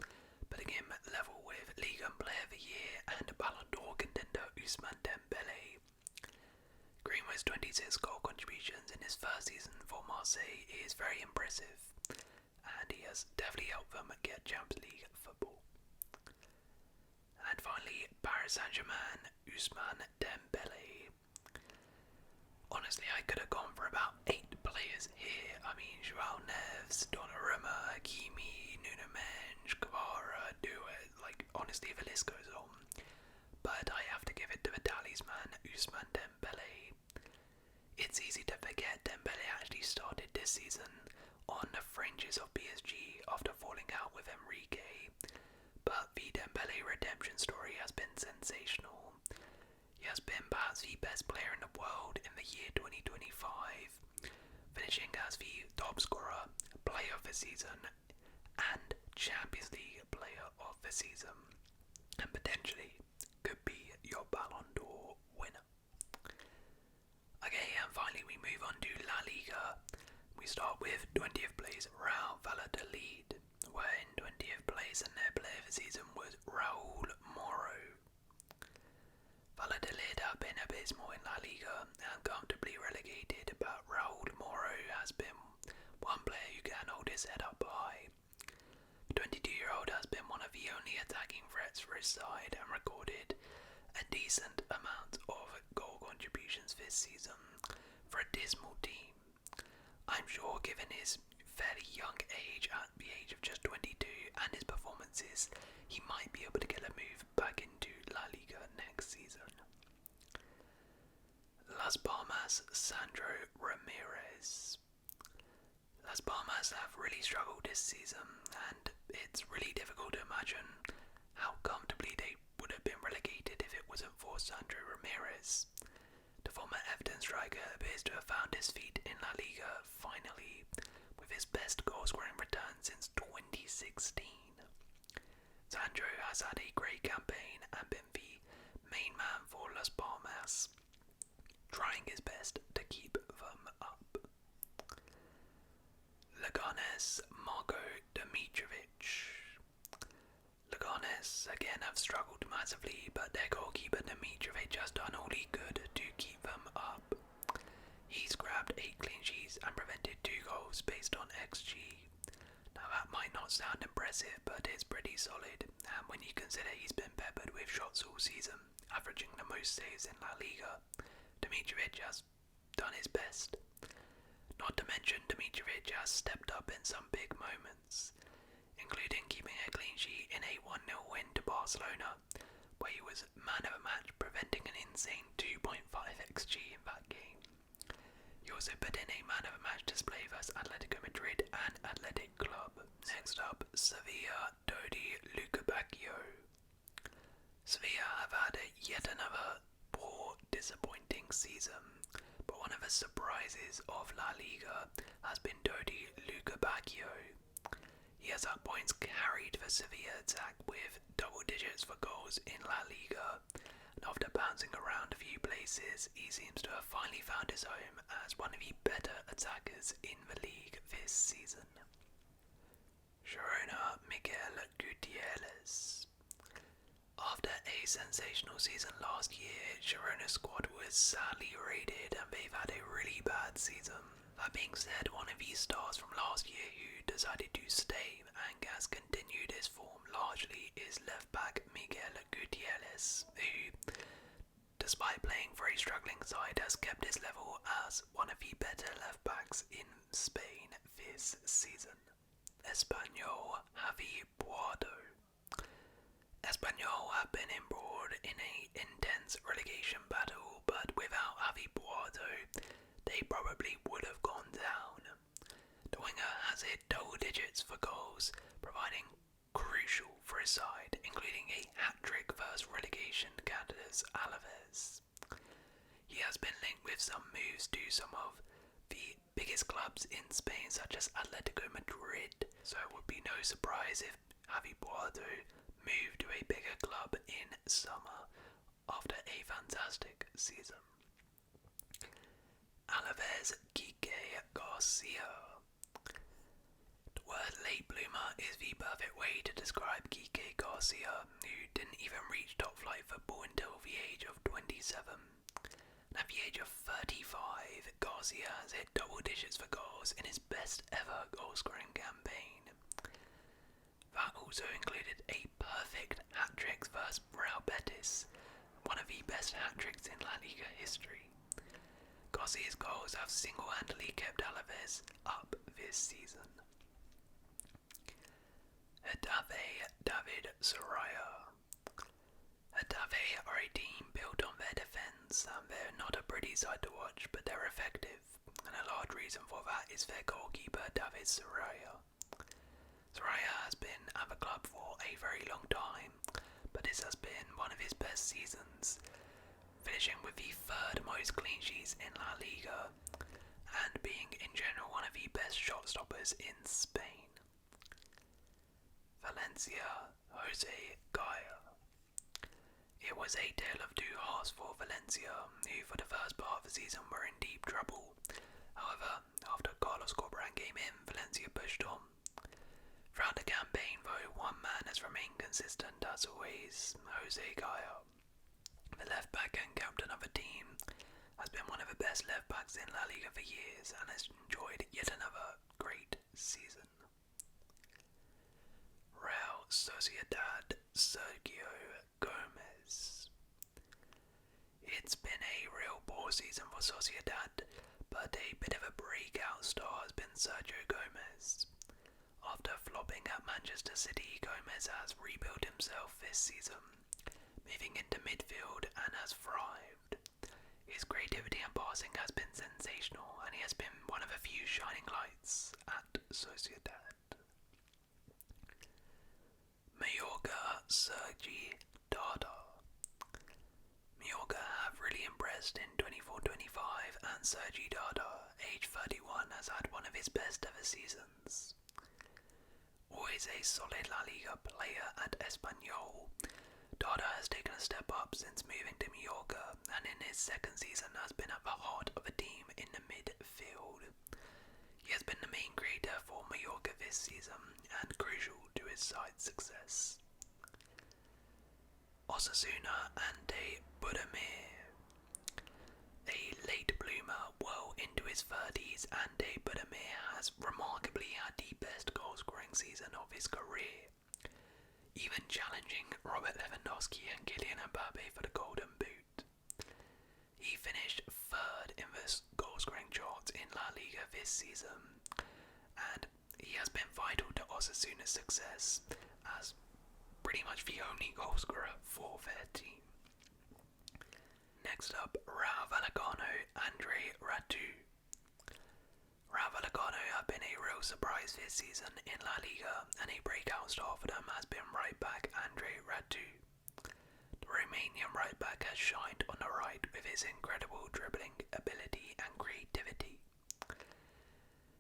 putting him level with Liga Player of the Year and Ballon d'Or contender Ousmane Dembele. Greenwood's 26 goal contributions in his first season for Marseille is very impressive, and he has definitely helped them get Champions League football. And finally, Paris Saint-Germain, Ousmane Dembele. Honestly, I could have gone for about 8 players here. I mean, Joao Neves, Donnarumma, Hakimi, Nuno Mendes, Kvara, Doué, honestly the list goes on. But I have to give it to the talisman, Ousmane Dembele. It's easy to forget Dembele actually started this season on the fringes of PSG after falling out with Enrique, but the Dembele redemption story has been sensational. He has been perhaps the best player in the world in the year 2025, finishing as the top scorer, player of the season, and Champions League player of the season, and potentially could be your Ballon d'Or winner. Okay, and finally we move on to La Liga. We start with 20th place Real Valladolid, where in 20th place and their player of the season was Raúl Moro. Valladolid have been abysmal in La Liga and comfortably relegated, but Raúl Moro has been one player who can hold his head up high. The 22-year-old has been one of the only attacking threats for his side and recorded a decent amount of goal contributions this season for a dismal team. I'm sure given his fairly young age, at the age of just 22, and his performances, he might be able to get a move back into La Liga next season. Las Palmas, Sandro Ramirez. Las Palmas have really struggled this season, and it's really difficult to imagine how comfortably they would have been relegated if it wasn't for Sandro Ramirez. The former Everton striker appears to have found his feet in La Liga finally, with his best goal-scoring return since 2016. Sandro has had a great campaign and been the main man for Las Palmas, trying his best to keep them up. Leganes, Marko Dimitrovic. Leganes again have struggled massively, but their goalkeeper Dimitrovic has done all he could to keep them up. He's grabbed 8 clean sheets and prevented 2 goals based on XG. Now that might not sound impressive, but it's pretty solid, and when you consider he's been peppered with shots all season, averaging the most saves in La Liga, Dimitrovic has done his best. Not to mention Dimitrovic has stepped up in some big moments, including keeping a clean sheet in a 1-0 win to Barcelona, where he was man of the match, preventing an insane 2.5 XG in that game. He also also put in a man of a match display versus Atletico Madrid and Athletic Club. Next up, Sevilla Dodi Lucabacchio. Sevilla have had yet another poor, disappointing season, but one of the surprises of La Liga has been Dodi Lucabacchio. He has at points carried the Sevilla attack with double digits for goals in La Liga, and after bouncing around a few places, he seems to have finally found his home as one of the better attackers in the league this season. Girona Miguel Gutierrez. After a sensational season last year, Girona's squad was sadly raided and they've had a really bad season. That being said, one of the stars from last year who decided to stay and has continued his form largely is left-back Miguel Gutierrez, who, despite playing for a struggling side, has kept his level as one of the better left-backs in Spain this season. Espanyol Javi Puado. Espanyol have been embroiled in an intense relegation battle, but without Javi Puado, they probably would have gone down. The winger has hit double digits for goals, providing crucial for his side, including a hat-trick versus relegation candidates Alaves. He has been linked with some moves to some of the biggest clubs in Spain, such as Atletico Madrid, so it would be no surprise if Javi Puado moved to a bigger club in summer after a fantastic season. Alaves Quique Garcia. The word late bloomer is the perfect way to describe Quique Garcia, who didn't even reach top flight football until the age of 27. And at the age of 35, Garcia has hit double digits for goals in his best ever goal-scoring campaign. That also included a perfect hat-trick versus Real Betis, one of the best hat-tricks in La Liga history. Garcia's goals have single-handedly kept Alaves up this season. Getafe David Soraya. Getafe are a team built on their defence, and they're not a pretty sight to watch, but they're effective, and a large reason for that is their goalkeeper David Soraya. Soraya has been at the club for a very long time, but this has been one of his best seasons, finishing with the third most clean sheets in La Liga, and being in general one of the best shot stoppers in Spain. Valencia Jose Gaya. It was a tale of two halves for Valencia, who for the first part of the season were in deep trouble. However, after Carlos Corberán came in, Valencia pushed on. Throughout the campaign, though, one man has remained consistent as always, Jose Gaya. The left-back and captain of the team has been one of the best left-backs in La Liga for years and has enjoyed yet another great season. Real Sociedad Sergio Gomez. It's been a real poor season for Sociedad, but a bit of a breakout star has been Sergio Gomez. After flopping at Manchester City, Gomez has rebuilt himself this season, moving into midfield and has thrived. His creativity and passing has been sensational, and he has been one of a few shining lights at Sociedad. Mallorca Sergi Dada. Mallorca have really impressed in 24-25, and Sergi Dada, age 31, has had one of his best ever seasons. Always a solid La Liga player at Espanyol, Dada has taken a step up since moving to Mallorca, and in his second season has been at the heart of a team in the midfield. He has been the main creator for Mallorca this season and crucial to his side's success. Osasuna Ante Budimir. A late bloomer well into his 30s, Ante Budimir has remarkably had the best goal-scoring season of his career, even challenging Robert Lewandowski and Kylian Mbappe for the Golden Boot. He finished third in the goal-scoring charts in La Liga this season, and he has been vital to Osasuna's success as pretty much the only goalscorer for their team. Next up, Rayo Vallecano Andre Ratu. Rayo Vallecano have been a real surprise this season in La Liga, and a breakout star for them has been right back Andre Radu. The Romanian right back has shined on the right with his incredible dribbling ability and creativity.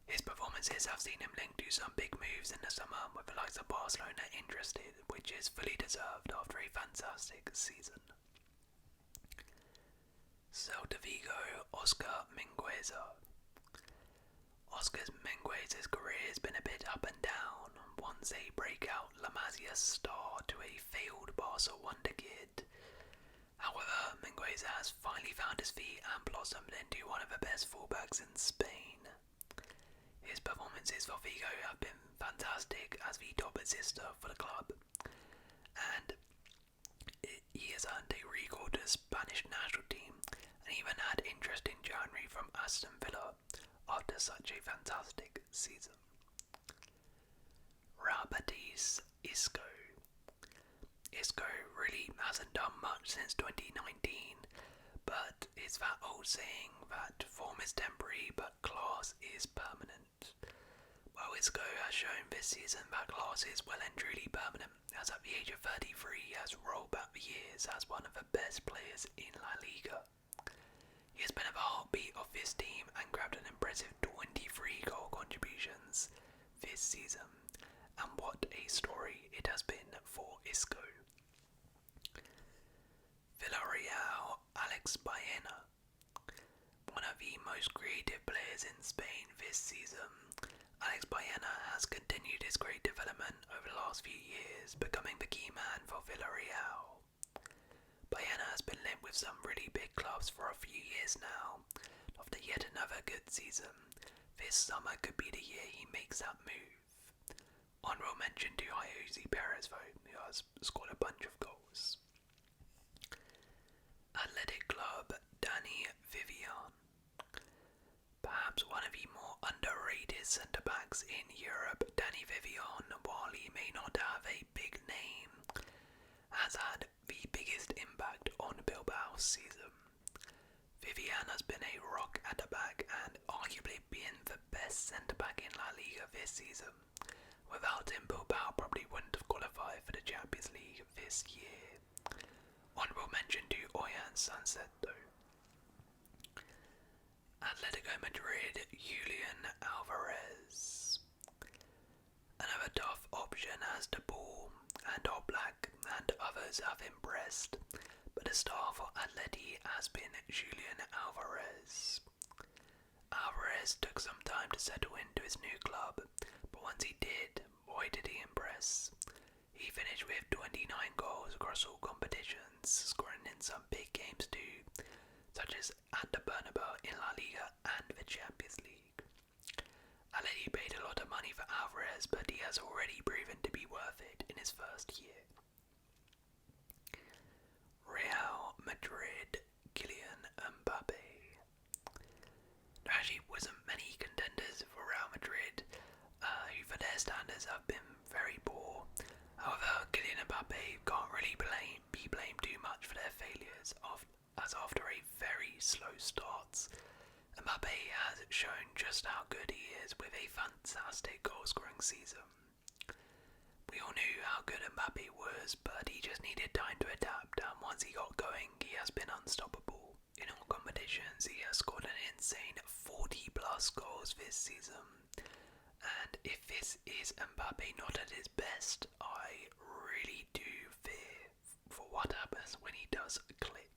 His performances have seen him linked to some big moves in the summer, with the likes of Barcelona interested, which is fully deserved after a fantastic season. Celta Vigo, Oscar Mingueza. Oscar Mingueza's career has been a bit up and down, once a breakout La Masia star to a failed Barca wonder kid. However, Mingueza has finally found his feet and blossomed into one of the best fullbacks in Spain. His performances for Vigo have been fantastic as the top assister for the club, and he has earned a recall to the Spanish national team and even had interest in January from Aston Villa after such a fantastic season. Real Betis Isco. Isco really hasn't done much since 2019, but it's that old saying that form is temporary but class is permanent. Well, Isco has shown this season that class is well and truly permanent, as at the age of 33 he has rolled back the years as one of the best players in La Liga. He has been at the heartbeat of this team and grabbed an impressive 23 goal contributions this season, and what a story it has been for Isco. Villarreal, Alex Baena. One of the most creative players in Spain this season, Alex Baena has continued his great development over the last few years, becoming the key man for Villarreal. Baena has been linked with some really big clubs for a few years now. After yet another good season, this summer could be the year he makes that move. Honorable mention to Jose Perez though, who has scored a bunch of goals. Athletic Club Dani Vivian. Perhaps one of the more underrated centre-backs in Europe, Dani Vivian, while he may not have a big name, has had the biggest impact on Bilbao's season. Vivian has been a rock at the back and arguably been the best centre-back in La Liga this season. Without him, Bilbao probably wouldn't have qualified for the Champions League this year. Honorable mention to Oyan Sunset though. Atletico Madrid, Julian Alvarez. Another tough option as the ball and Oblak and others have impressed, but the star for Atleti has been Julian Alvarez. Alvarez took some time to settle into his new club, but once he did, boy did he impress. He finished with 29 goals across all competitions, scoring in some big games too, such as at the Bernabeu in La Liga and the Champions League. Atleti paid a lot of money for Alvarez, but he has already proven to be worth it in his first year. Real Madrid, Kylian Mbappe. There actually wasn't many contenders for Real Madrid, who for their standards have been very poor. However, Kylian Mbappe can't really be blamed too much for their failures, as after a very slow start, Mbappe has shown just how good he is with a fantastic goal-scoring season. We all knew how good Mbappe was, but he just needed time to adapt, and once he got going, he has been unstoppable. In all competitions, he has scored an insane 40 plus goals this season, and if this is Mbappe not at his best, I really do fear for what happens when he does click.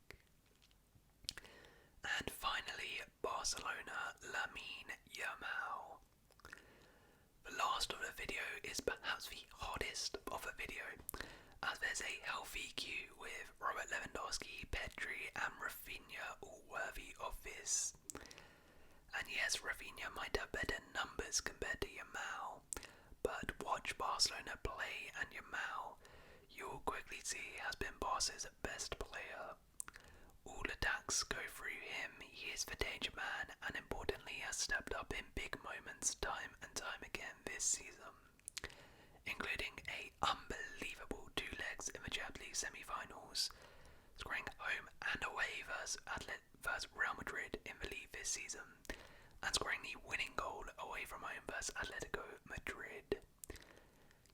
And finally, Barcelona, Lamine Yamal. The last of the video is perhaps the hottest of the video, as there's a healthy queue with Robert Lewandowski, Pedri and Rafinha all worthy of this. And yes, Rafinha might have better numbers compared to Yamal, but watch Barcelona play and Yamal, you'll quickly see has been Barca's best player. All attacks go through him, he is the danger man, and importantly has stepped up in big moments time and time again this season, including a unbelievable 2 legs in the Champions League semi-finals, scoring home and away versus Real Madrid in the league this season, and scoring the winning goal away from home versus Atletico Madrid.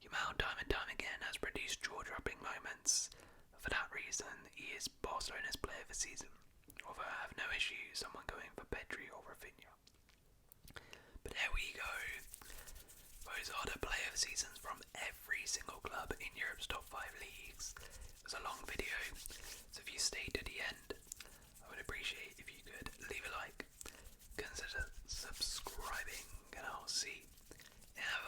Yamal time and time again has produced jaw-dropping moments. For that reason, he is Barcelona's player of the season, although I have no issue someone going for Pedri or Rafinha. But there we go. Those are the player of the seasons from every single club in Europe's top 5 leagues. It was a long video, so if you stayed to the end, I would appreciate if you could leave a like, consider subscribing, and I'll see you in a